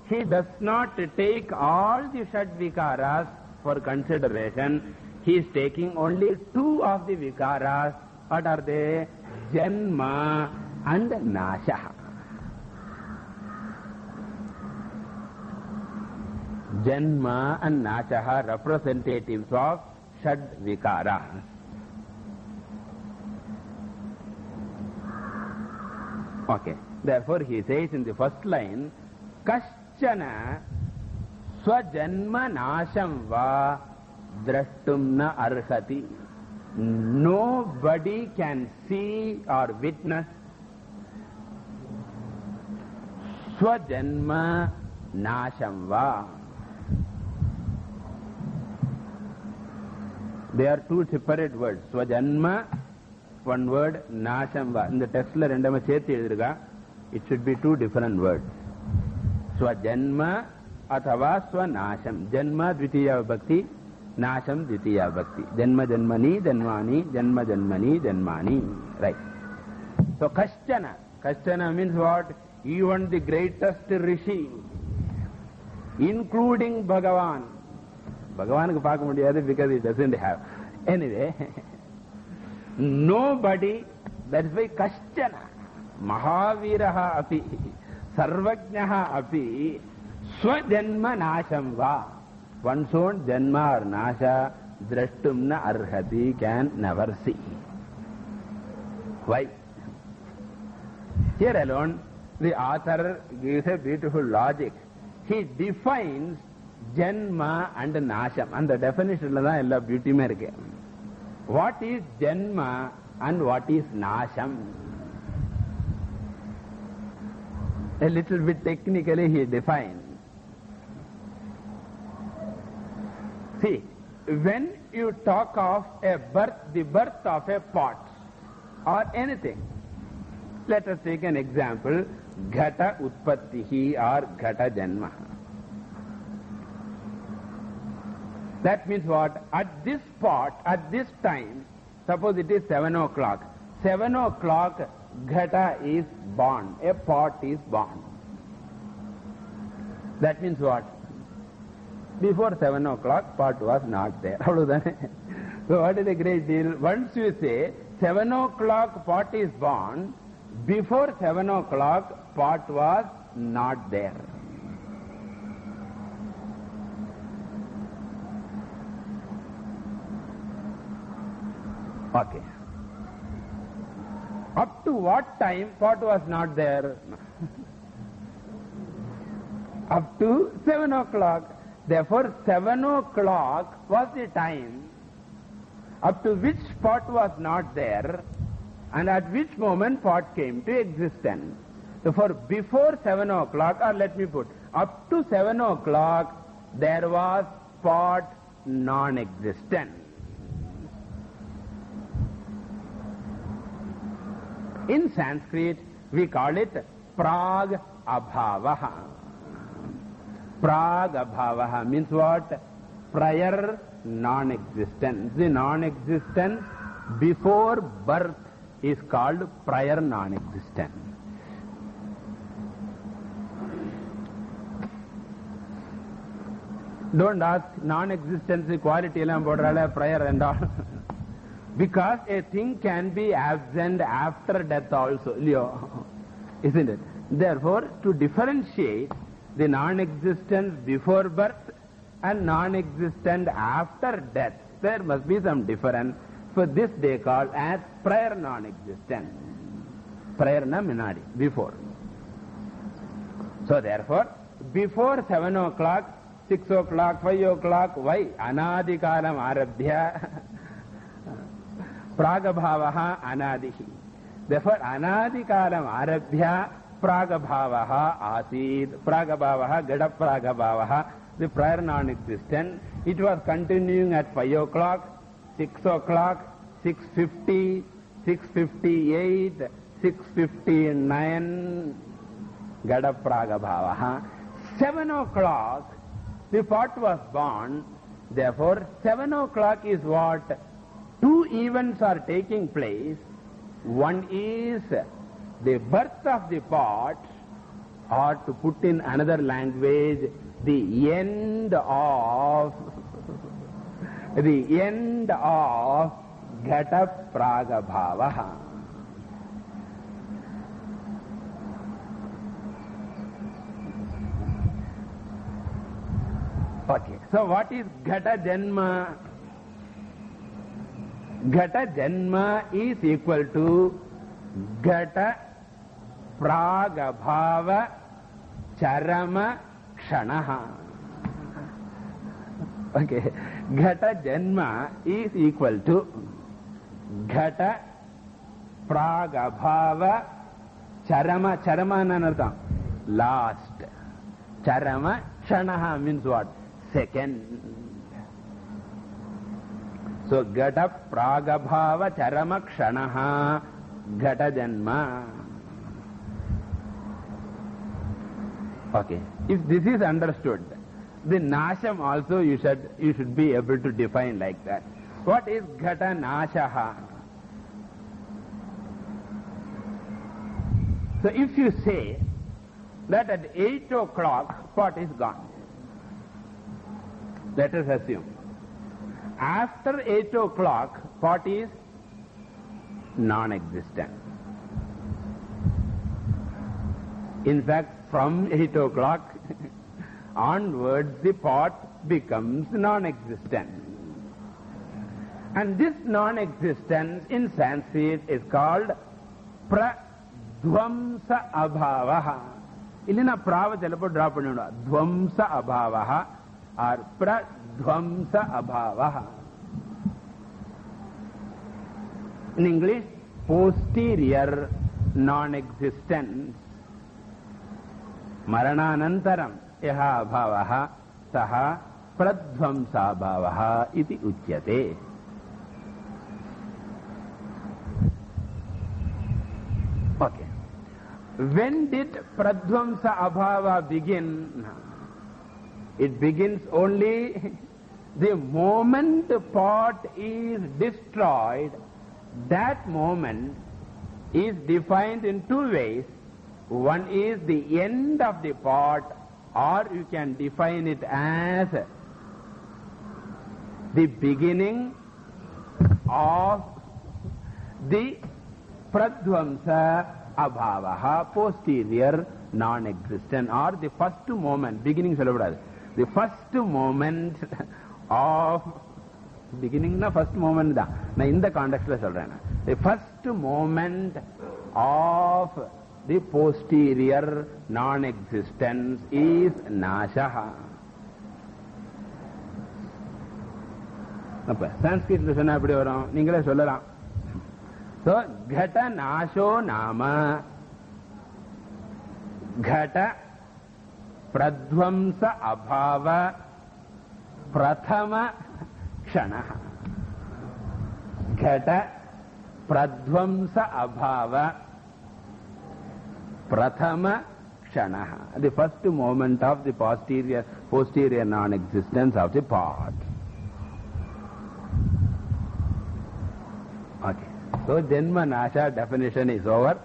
he does not take all the Shadvikaras for consideration. He is taking only two of the Vikaras. What are they? Janma and Nasha. Janma and Nasha are representatives of Shadvikaras. Okay. Therefore, he says in the first line, Kaschana swajanma nasham va drashtum na arhati. Nobody can see or witness swajanma nasham va. They are two separate words. Swajanma, one word, nasham va. In the text, it should be two different words. Swajanma athava swanasham. Janma dvitiya vibhakti, nasham dvitiya vibhakti. Janma janmani janmani, janma janmani janmani. Right. So kashtana. Kashtana means what? Even the greatest rishi, including Bhagavan. Bhagavan ku paaka mudiyadhu because he doesn't have. Anyway, nobody, that's why kashtana. Mahaviraha api, sarvajnaha api, swajanma nasham va. One's own janma or nasha, drashtumna arhati, can never see. Why? Here alone, the author gives a beautiful logic. He defines janma and nasham. And the definition is all beauty. What is janma and what is nasham? A little bit technically he defines. See, when you talk of a birth, the birth of a pot or anything, let us take an example, Ghata Utpattihi or Ghata Janma. That means what? At this spot, at this time, suppose it is 7 o'clock. 7 o'clock, Ghata is born, a pot is born. That means what? Before 7 o'clock, pot was not there. So what is the great deal? Once you say 7 o'clock, pot is born, before 7 o'clock, pot was not there. Okay. Up to what time pot was not there? Up to 7 o'clock. Therefore, 7 o'clock was the time up to which pot was not there, and at which moment pot came to existence. Therefore, before 7 o'clock, or let me put, up to 7 o'clock, there was pot non-existent. In Sanskrit, we call it Prag Abhavaha. Prag Abhavaha means what? Prior non-existence. The non-existence before birth is called prior non-existence. Don't ask non-existence quality prior and all. Because a thing can be absent after death also, isn't it? Therefore, to differentiate the non-existence before birth and non-existent after death, there must be some difference. For this they call as prior non-existence. Prior na minadi, before. So therefore, before 7 o'clock, 6 o'clock, 5 o'clock, why? Anadikalam arabhya pragabhavaha anadihi. Therefore, anadikalam arabhya pragabhavaha asid. Pragabhavaha, gada pragabhavaha, the prior non-existent. It was continuing at 5 o'clock, 6 o'clock, 6:50, 6:58, 6:59, gada pragabhavaha. 7 o'clock, the pot was born. Therefore, 7 o'clock is what? Two events are taking place. One is the birth of the pot, or to put in another language, the end of Ghata Pragabhavaha. Okay, so what is Ghata Janma? Ghata Janma is equal to Ghata Pragabhava Charama Kshanaha. Okay, Ghata Janma is equal to Ghata Pragabhava Charama. Charama nanartham, last. Charama Kshanaha means what? Second. So, Ghata Pragabhava Charama Kshanaha Ghata Janma. Okay. If this is understood, the nasham also you should be able to define like that. What is ghata nashaha? So if you say that at 8 o'clock pot is gone, let us assume. After 8 o'clock pot is non-existent. In fact, from 8 o'clock onwards the pot becomes non-existent. And this non-existence in Sanskrit is called pradhvamsa abhavaha. Illina prava chelapo drop pannidum. Dhvamsa abhavaha or pradhvamsa abhavaha. In English, posterior non-existence. Marananantaram yaha abhavaha saha pradhvamsa abhavaha iti uchyate. Okay. When did pradhvamsa abhava begin? It begins only the moment the pot is destroyed. That moment is defined in two ways. One is the end of the pot, or you can define it as the beginning of the pradhvamsa abhavaha, posterior non-existent, or the first moment, beginning the first moment of beginning na first moment da. Na in the context la solrena. The first moment of the posterior non-existence is nashaha. Sanskrit la sonna eppadi varum? Ningale sollalam. So, ghata nasho nama ghata pradhvamsa abhava prathama kshanaha. Ghata pradhvamsa abhava prathama kshanaha. The first moment of the posterior non-existence of the pot. Okay. So, Janma Nasha definition is over.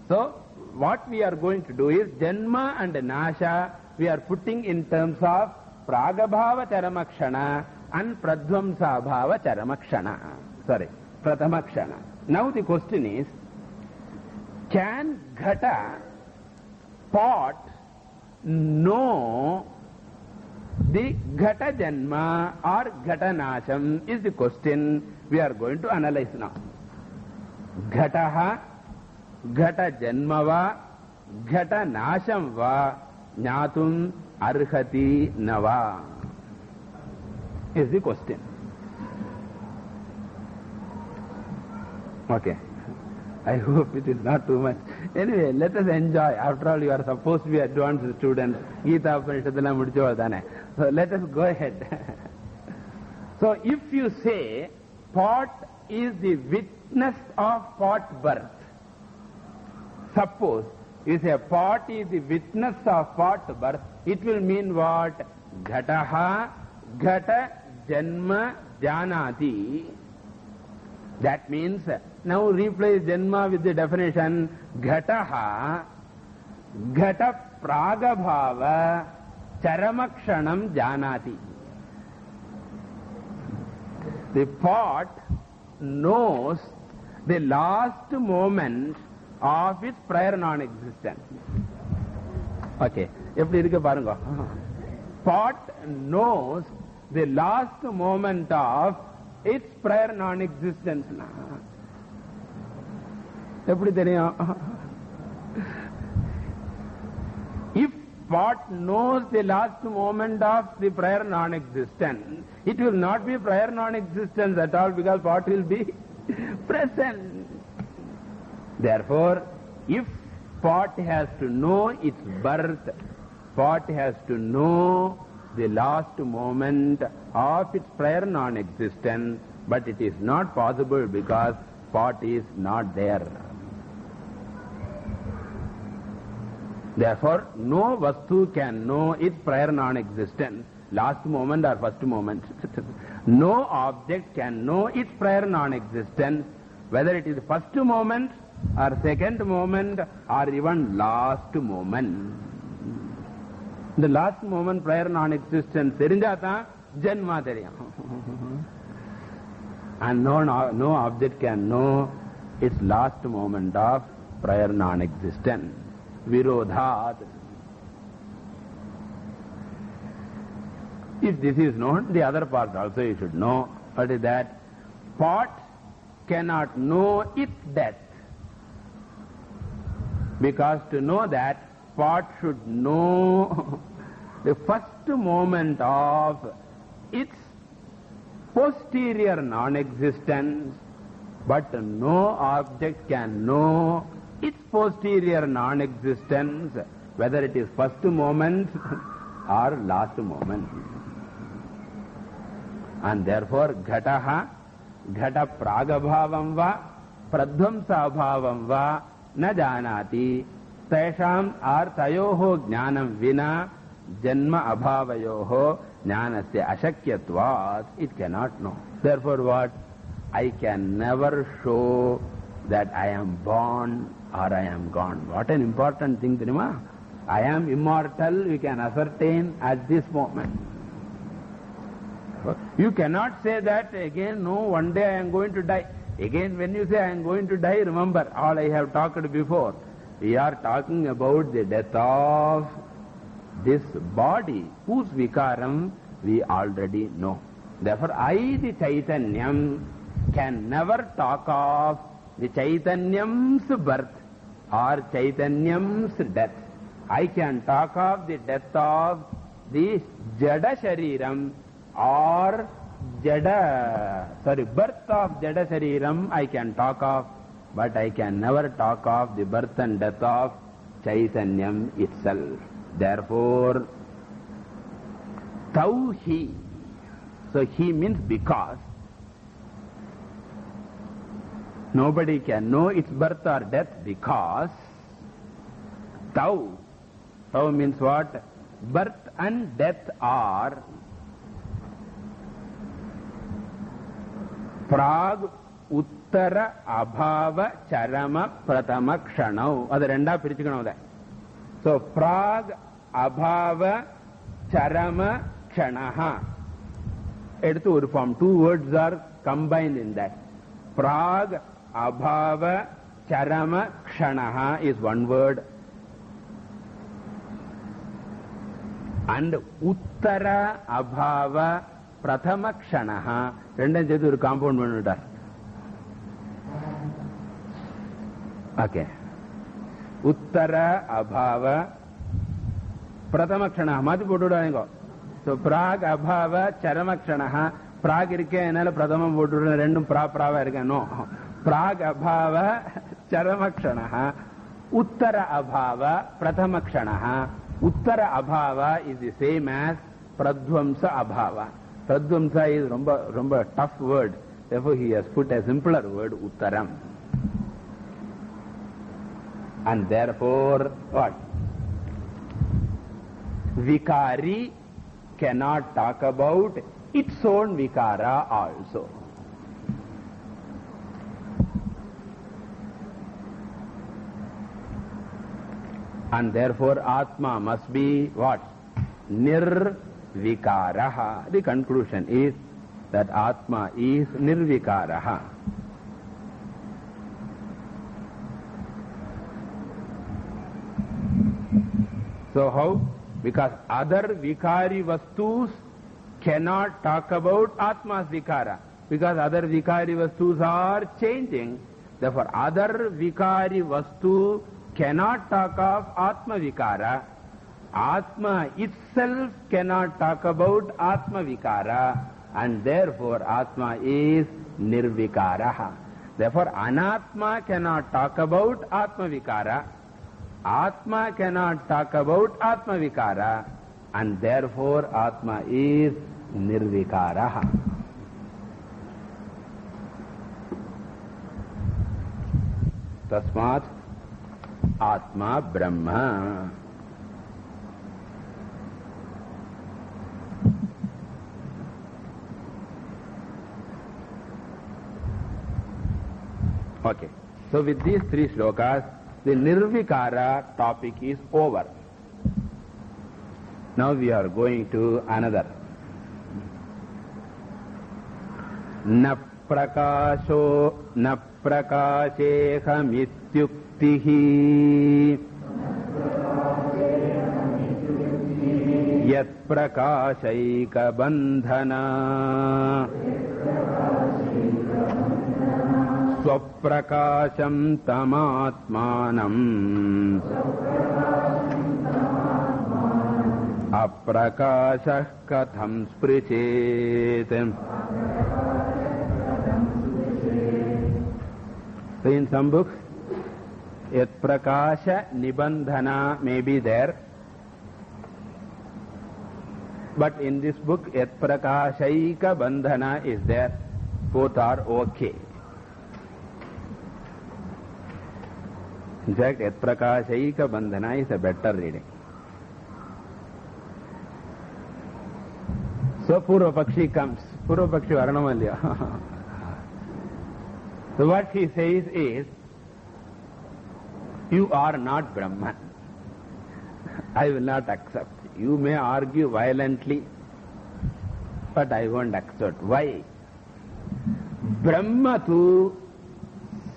So, what we are going to do is Janma and Nasha we are putting in terms of Pragabhava Charamakshana and Pradhvamsa Bhava Charamakshana. Sorry, Prathamakshana. Now the question is, can Ghata, pot, know the Ghata Janma or Ghata Nasham is the question we are going to analyze now. Ghataha, Ghata Janmava, Ghata Nashamva, Jnatum Arhati Nava is the question. Okay. I hope it is not too much. Anyway, let us enjoy. After all, you are supposed to be advanced students. Gita Upanishadala mudichuvadane. So let us go ahead. So if you say pot is the witness of pot birth, suppose you say pot is the witness of pot birth, it will mean what? Ghataha, Ghata Janma Janati. That means, now replace Janma with the definition, Ghataha, Ghata Pragabhava Charamakshanam Janati. The pot knows the last moment of its prior non-existence. Okay. Pot knows the last moment of its prior non-existence. If pot knows the last moment of the prior non-existence, it will not be prior non-existence at all, because pot will be present. Therefore, if pot has to know its birth, pot has to know the last moment of its prior non-existence, but it is not possible because pot is not there. Therefore, no vastu can know its prior non-existence last moment or first moment. No object can know its prior non-existence, whether it is first moment or second moment or even last moment. The last moment prior non-existence therinjatha janma theriyum. And no object can know its last moment of prior non-existence. Virodhat. If this is known, the other part also you should know. What is that? Pot cannot know its death. Because to know that, pot should know the first moment of its posterior non-existence, but no object can know its posterior non-existence, whether it is first moment or last moment. And therefore, ghataha, ghata pragabhavam va, pradhamsabhavam va, na janati, tesham ar tayoho jnanam vina, janma abhavayoho jnanasya ashakyatvat. It cannot know. Therefore what? I can never show that I am born or I am gone. What an important thing, Trima. I am immortal, you can ascertain at this moment. You cannot say that again, no, one day I am going to die. Again, when you say I am going to die, remember all I have talked before. We are talking about the death of this body, whose vikaram we already know. Therefore, I, the Chaitanyam, can never talk of the Chaitanyam's birth or Chaitanyam's death. I can talk of the death of the Jada Shariram or birth of Jada Shariram I can talk of, but I can never talk of the birth and death of Chaitanyam itself. Therefore, tau he. So he means because. Nobody can know its birth or death because tau. Tau means what? Birth and death are prag uttara abhava charama pratama kshanau. Adu renda pirichikkanum. So prag abhava charama kshanaha. Eduthu oru form. Two words are combined in that. Prag abhava charama kshanaha is one word. And uttara abhava prathama kshanaha. Rendam chedu oru compound pannittar. Okay. Uttara abhava prathama kshanaha. Mati potudaningo. So prag abhava charama kshanaha. Prag irukke enala prathamam potudu rendum prava irukke. No. Prag abhava charama kshanaha. Uttara abhava prathama kshanaha. Uttara abhava is the same as pradvamsa abhava. Pradvamsa is romba tough word. Therefore he has put a simpler word, uttaram. And therefore what? Vikari cannot talk about its own vikara also. And therefore Atma must be what? Nirvikaraha. The conclusion is that Atma is Nirvikaraha. So how? Because other Vikari Vastus cannot talk about Atma's Vikara. Because other Vikari Vastus are changing. Therefore other Vikari Vastu cannot talk of Atma Vikara. Atma itself cannot talk about Atma Vikara. And therefore Atma is Nirvikaraha. Therefore Anatma cannot talk about Atma Vikara. Atma cannot talk about Atma Vikara. And therefore Atma is Nirvikaraha. Tasmat Atma Brahma. Okay. So with these three shlokas, the Nirvikara topic is over. Now we are going to another. Na prakasho na prakasheha mityuktihi yat prakashaika bandhana swaprakasham tamatmanam aprakashah katham sprichet. So in some books, yat prakasha nibandhana may be there. But in this book, yat prakashaika bandhana is there. Both are okay. In fact, yat prakashaika bandhana is a better reading. So Purva Pakshi comes. Purva Pakshi Varanamalya. So what he says is, you are not Brahman. I will not accept. You may argue violently, but I won't accept. Why? Brahma tu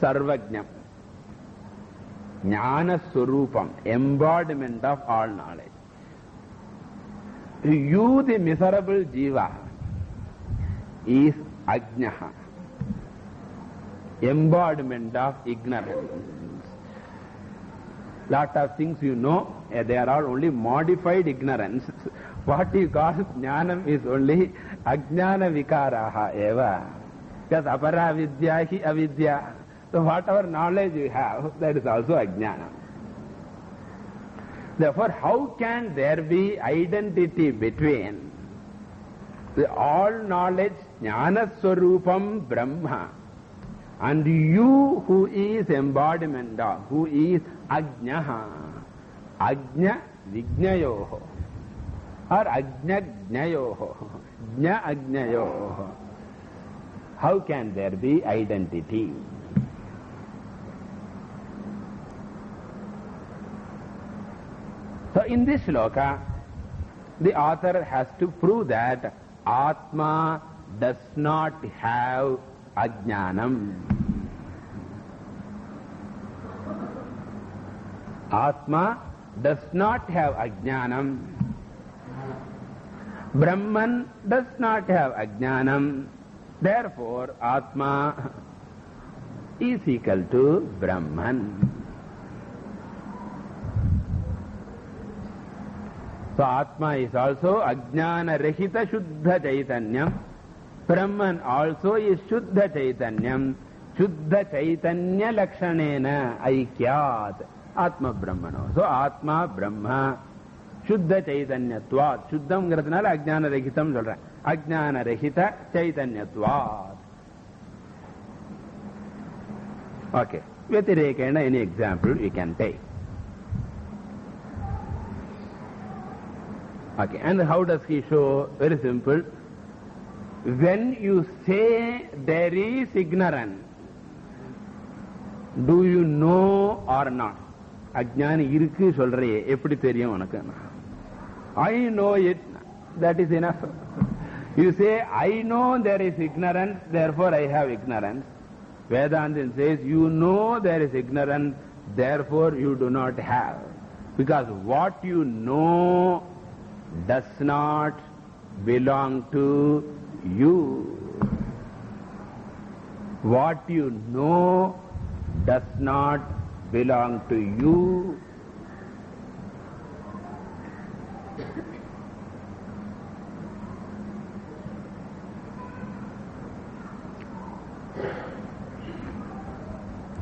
sarvajnam. Jnana swarupam, embodiment of all knowledge. You, the miserable jiva, is ajnaha, embodiment of ignorance. Lot of things you know, they are all only modified ignorance. What you call jnanam is only ajnana vikaraha eva. Because apara vidya hi avidya. So whatever knowledge you have, that is also ajnana. Therefore, how can there be identity between the all knowledge, jnana swarupam Brahma, and you who is embodiment of, who is ajnaha, ajna vijnayoho, or ajna jnayoho, jna ajnayoho? How can there be identity? So in this shloka, the author has to prove that Atma does not have ajnanam. Atma does not have ajnanam. Brahman does not have ajnanam. Therefore, Atma is equal to Brahman. So Atma is also ajnana rahita shuddha chaitanyam. Brahman also is shuddha chaitanyam. Shuddha chaitanya lakshanena aikyat Atma Brahmano. So Atma Brahma shuddha chaitanyatvat. Shuddham gradhanala ajnana rahitam solra. Ajnana rahita chaitanyatvat. Okay. Vyatirekena any example you can take. Okay, and how does he show? Very simple. When you say there is ignorance, do you know or not? Ajnani irukku solre, eppadi theriyum unakku? I know it, that is enough. You say, I know there is ignorance, therefore I have ignorance. Vedanta says, you know there is ignorance, therefore you do not have. Because what you know does not belong to you. What you know does not belong to you.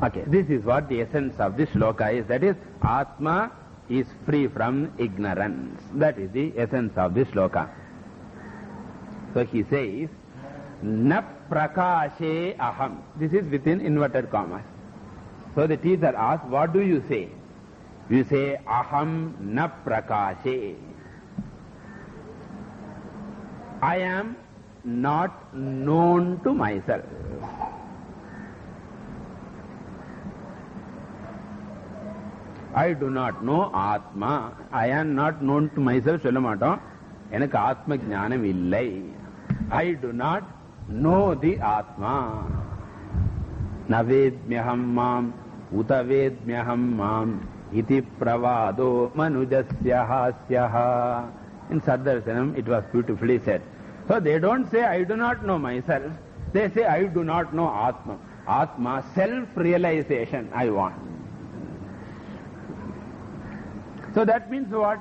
Okay, this is what the essence of this shloka is. That is, Atma is free from ignorance. That is the essence of this shloka. So he says, Na prakashe aham. This is within inverted commas. So the teacher asks, what do you say? You say, aham na prakashe. I am not known to myself. I do not know Atma. I am not known to myself. Sollamatom. Enakku Atma Jnanam illai. I do not know the Atma. Navedmyaham mam utavedmyaham mam iti pravado manujasya hasyaha. In Saddarsanam it was beautifully said. So they don't say I do not know myself. They say I do not know Atma. Atma, self-realization I want. So that means what?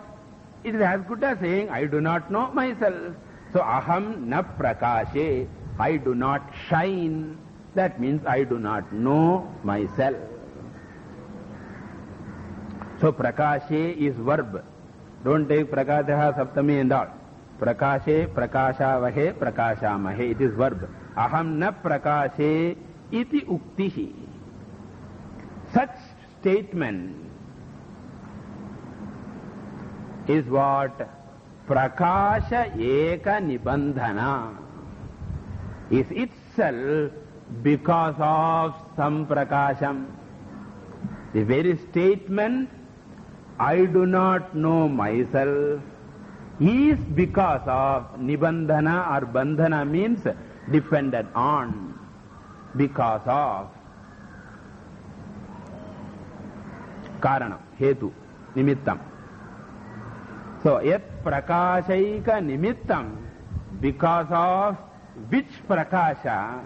It is as good as saying I do not know myself. So aham na prakashe, I do not shine. That means I do not know myself. So prakashe is verb. Don't take prakasha saptami and all. Prakashe, prakashavahe, prakashamahe. It is verb. Aham na prakashe iti uktihi. Such statement is what? Prakasha eka nibandhana. Is itself because of some prakasham. The very statement, I do not know myself, is because of nibandhana, or bandhana means dependent on, because of. Karanam, hetu, nimittam. So, yat prakashaika nimittam, because of which prakasha,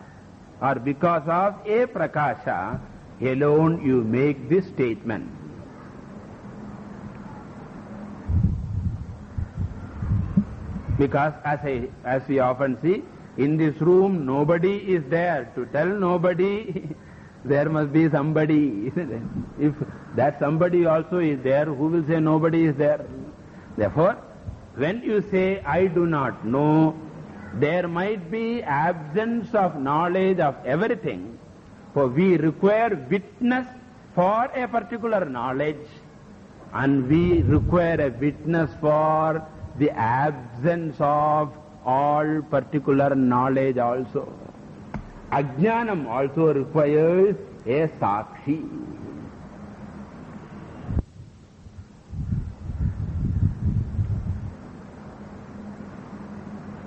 or because of a prakasha, alone you make this statement. Because as we often see, in this room nobody is there. To tell nobody, there must be somebody, isn't it? If that somebody also is there, who will say nobody is there? Therefore, when you say, I do not know, there might be absence of knowledge of everything, for we require witness for a particular knowledge, and we require a witness for the absence of all particular knowledge also. Ajnanam also requires a sakshi.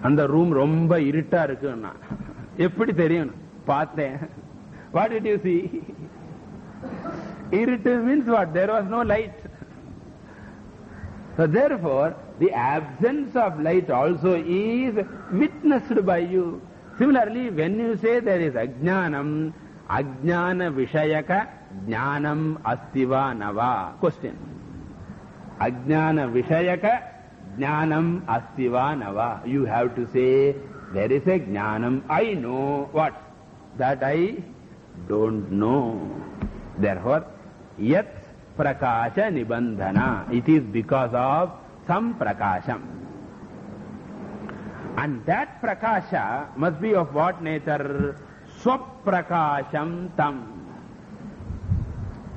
And the room romba irita irukuna. Eppadi theriyum? Paathen. What did you see? Irita means what? There was no light. So therefore, the absence of light also is witnessed by you. Similarly, when you say there is ajnanam, ajnana vishayaka jnanam astiva nava. Question. Ajnana vishayaka jnanam astiva nava. You have to say there is a jnanam. I know what? That I don't know. Therefore, yat prakasha nibandhana. It is because of some prakasham. And that prakasha must be of what nature? Swaprakasham tam.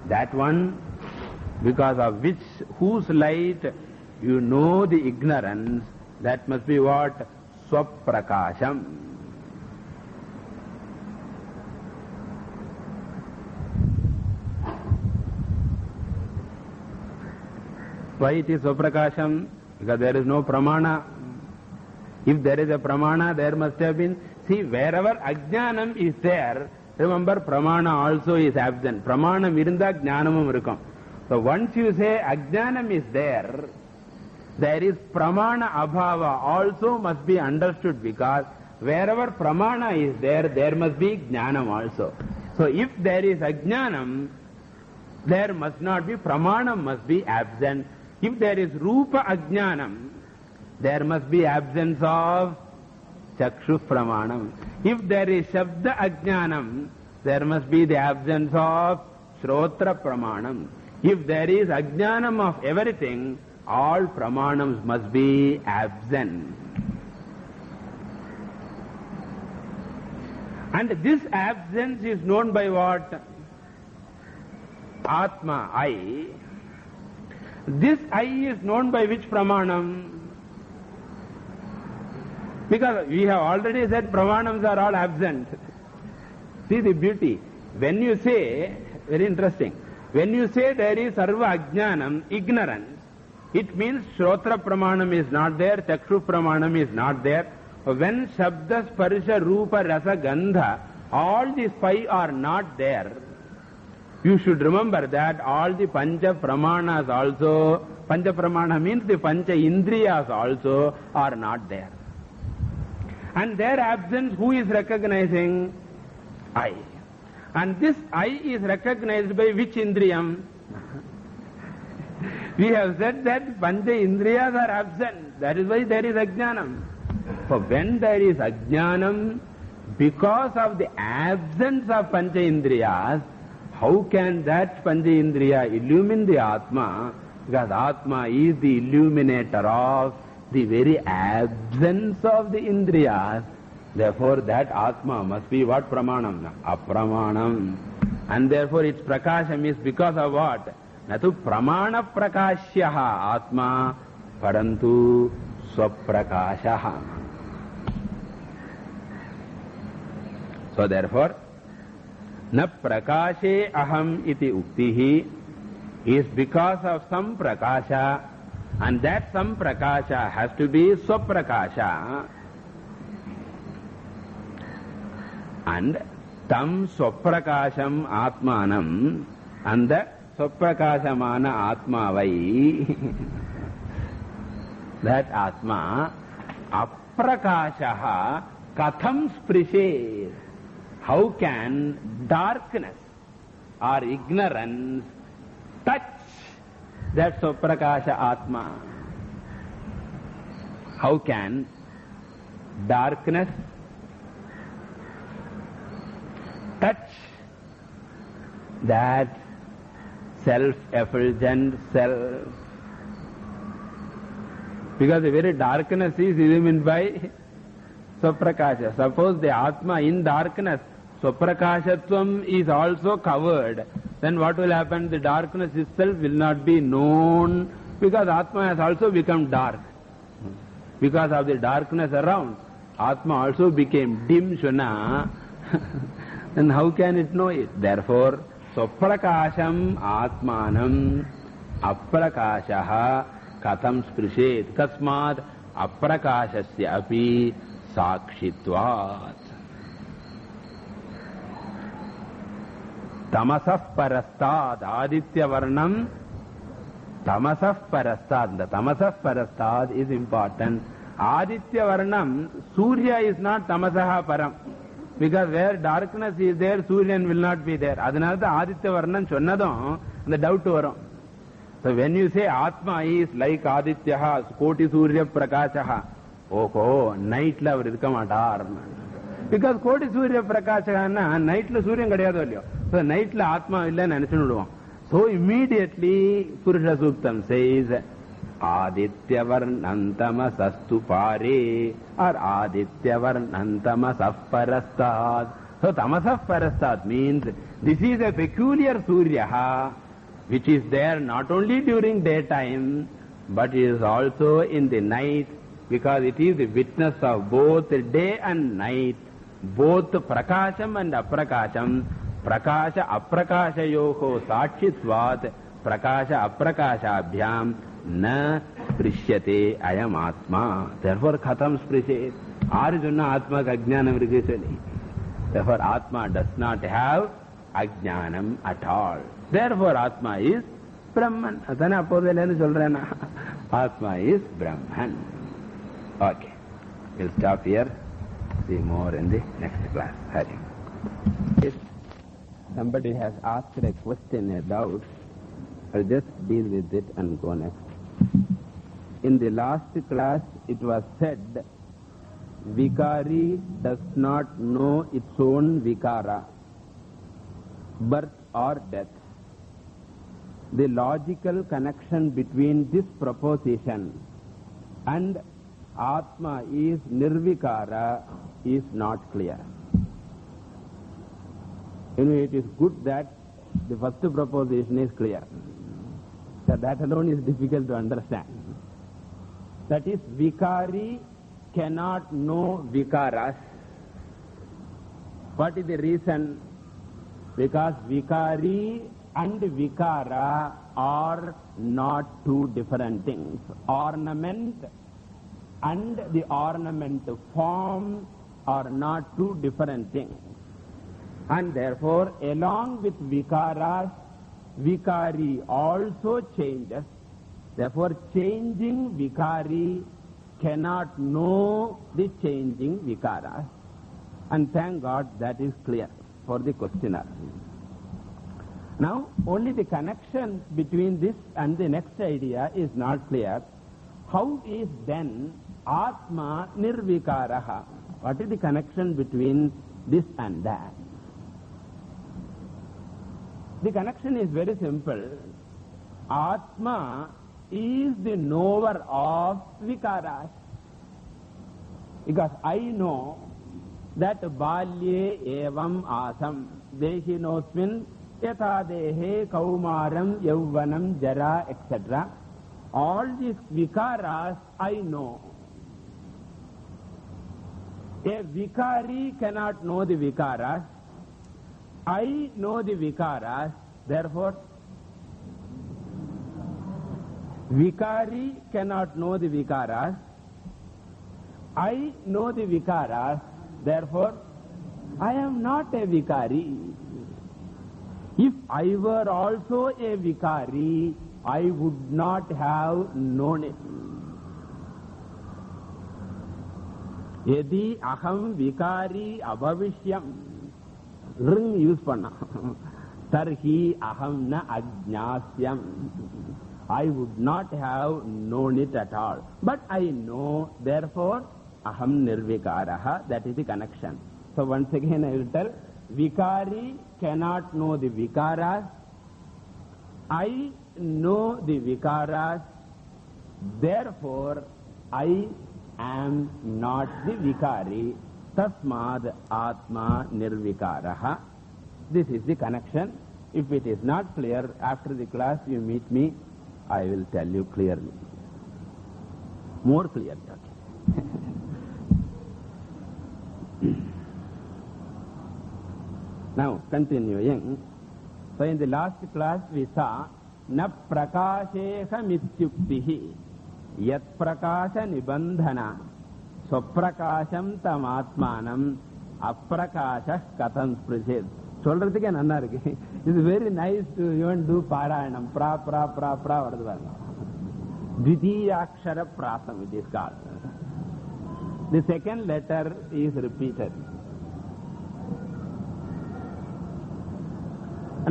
That one, because of which, whose light you know the ignorance, that must be what? Swaprakasham. Why it is Swaprakasham? Because there is no pramana. If there is a pramana, there must have been. See, wherever ajnanam is there, remember pramana also is absent. Pramanam irundha jnanamum irukum. So once you say ajnanam is there, there is pramana abhava also must be understood, because wherever pramana is there, there must be jnanam also. So if there is ajnanam, there must not be, pramanam must be absent. If there is rupa ajnanam, there must be absence of chakshu pramanam. If there is shabda ajnanam, there must be the absence of shrotra pramanam. If there is ajnanam of everything, all pramanams must be absent. And this absence is known by what? Atma, I. This I is known by which pramanam? Because we have already said pramanams are all absent. See the beauty. When you say, very interesting, When you say there is sarva ajnanam, ignorance, it means shrotra pramanam is not there, chakshu pramanam is not there. When shabda, sparsha, rupa, rasa, gandha, all these five are not there, you should remember that all the pancha pramanas also, pancha pramana means the pancha indriyas also are not there. And their absence, who is recognizing? I. And this I is recognized by which indriyam? We have said that pancha indriyas are absent. That is why there is ajnanam. So when there is ajnanam, because of the absence of pancha indriyas, how can that pancha indriya illumine the Atma? Because Atma is the illuminator of the very absence of the indriyas. Therefore that Atma must be what pramanam? Apramanam. And therefore its prakasham is because of what? Natu pramana prakashyaha Atma parantu swaprakashaha. So therefore, na prakashe aham iti uktihi is because of some prakasha, and that some prakasha has to be swaprakasha. And tam swaprakasham atmanam, and the swaprakashamana atmavai, that atma aprakashaha katham sprishet. How can darkness or ignorance touch that swaprakasha atma? How can darkness touch that self-effulgent self? Because the very darkness is illumined by swaprakasha. Suppose the Atma in darkness, swaprakashatvam is also covered, then what will happen? The darkness itself will not be known, because Atma has also become dark. Because of the darkness around, Atma also became dim, shuna. Then how can it know it? Therefore, swaprakasham atmanam aprakashaha katham sprishet. Kasmat aprakashasya api sakshitvat. Tamasaf parastad aditya varnam. Tamasaf parastad. The tamasaf parastad is important. Aditya varnam, Surya is not tamasaha param. Because where darkness is there, Suryan will not be there. Adanatha aditya varnam chonnadam, the doubt varum. So when you say Atma is like Adityaha, Koti Surya Prakashaha, oh, night la avar irukamatar. Because Koti Surya Prakashaha, night la Suryan kadiyadhu. So night la Atma illa nenichunuduvam. So immediately Purusha Suktam says, Aditya varnantama sastu pare, or Aditya varnantama safparastad. So tamasaf parastad means this is a peculiar Surya which is there not only during daytime but is also in the night, because it is the witness of both day and night, both prakasham and aprakasham. Prakasha aprakasha yoho sakshitvat, prakasha aprakasha abhyam na sprishyate ayam atma. Therefore khatam sprishet. Arjuna atma ka ajnanam irukku. Therefore atma does not have ajnanam at all. Therefore atma is Brahman. Adana apodhile ennu solrena. Atma is Brahman. Okay. We'll stop here. See more in the next class. Hari. If somebody has asked a question, a doubt, I'll just deal with it and go next. In the last class, it was said, Vikari does not know its own Vikara, birth or death. The logical connection between this proposition and Atma is Nirvikara is not clear. Anyway, it is good that the first proposition is clear. So that alone is difficult to understand. That is, Vikari cannot know Vikaras. What is the reason? Because Vikari and vikara are not two different things. Ornament and the ornament form are not two different things. And therefore, along with vikaras, vikari also changes. Therefore, changing vikari cannot know the changing vikaras. And thank God that is clear for the questioner. Now, only the connection between this and the next idea is not clear. How is then Atma nirvikaraha? What is the connection between this and that? The connection is very simple. Atma is the knower of vikaras. Because I know that balye evam asam dehinosmin yatha dehe kaumaram yauvanam jara etc. All these vikaras I know. A vikari cannot know the vikaras. I know the vikaras. Therefore, vikari cannot know the vikaras. I know the vikaras. Therefore, I am not a vikari. If I were also a vikari, I would not have known it. Yadi aham vikari abhavishyam. Ring use panna. Tarhi aham na ajnasyam. I would not have known it at all. But I know, therefore, aham nirvikaraha. That is the connection. So once again I will tell, vikari cannot know the vikaras. I know the vikaras. Therefore, I am not the vikari. Tasmad Atma nirvikaraha. This is the connection. If it is not clear, after the class you meet me, I will tell you clearly. More clearly. Okay. Now, continuing. So, in the last class we saw na prakasheha mityuktihi yat prakasha nibandhana swaprakasham tamatmanam aprakashah katham sprished. சொல்றதுக்கே நல்லா இருக்கு. It's very nice to even do Parayanam. Pra வருது பாருங்க. Dvitiyakshara prasam it is called. The second letter is repeated.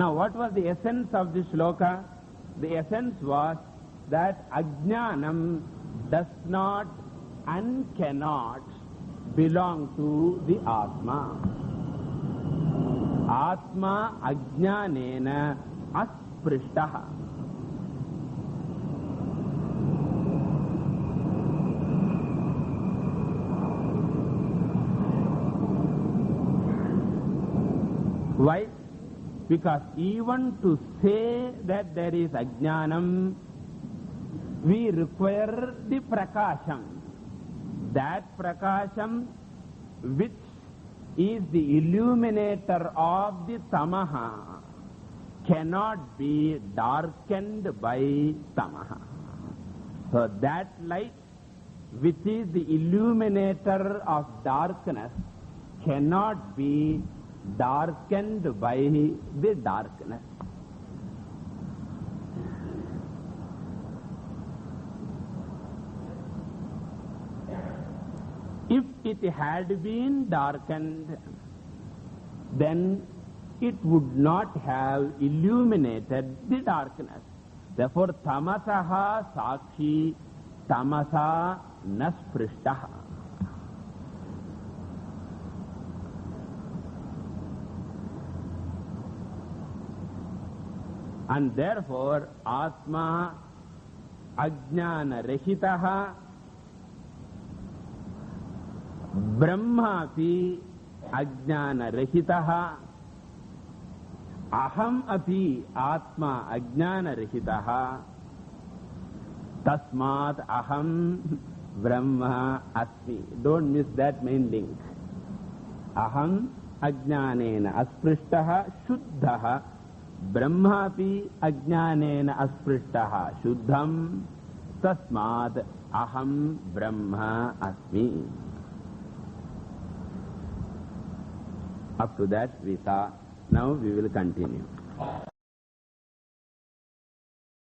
Now, what was the essence of this shloka? The essence was that Ajnanam does not and cannot belong to the Atma. Atma ajnanena asprishtaha. Why? Because even to say that there is ajnanam, we require the prakasham. That prakasham which is the illuminator of the tamaha cannot be darkened by tamaha. So that light which is the illuminator of darkness cannot be darkened by the darkness. If it had been darkened, then it would not have illuminated the darkness. Therefore, tamasaha sakshi tamasa nasprishtaha. And therefore, Atma ajnana rehitaha Brahmapi ajnana rehitaha aham api atma ajnana rehitaha tasmat aham brahma asmi. Don't miss that main link. Aham ajnanena asprishtaha shuddhaha Brahmapi ajnanena asprishtaha shuddham tasmat aham Brahma asmi. Up to that we saw. Now we will continue.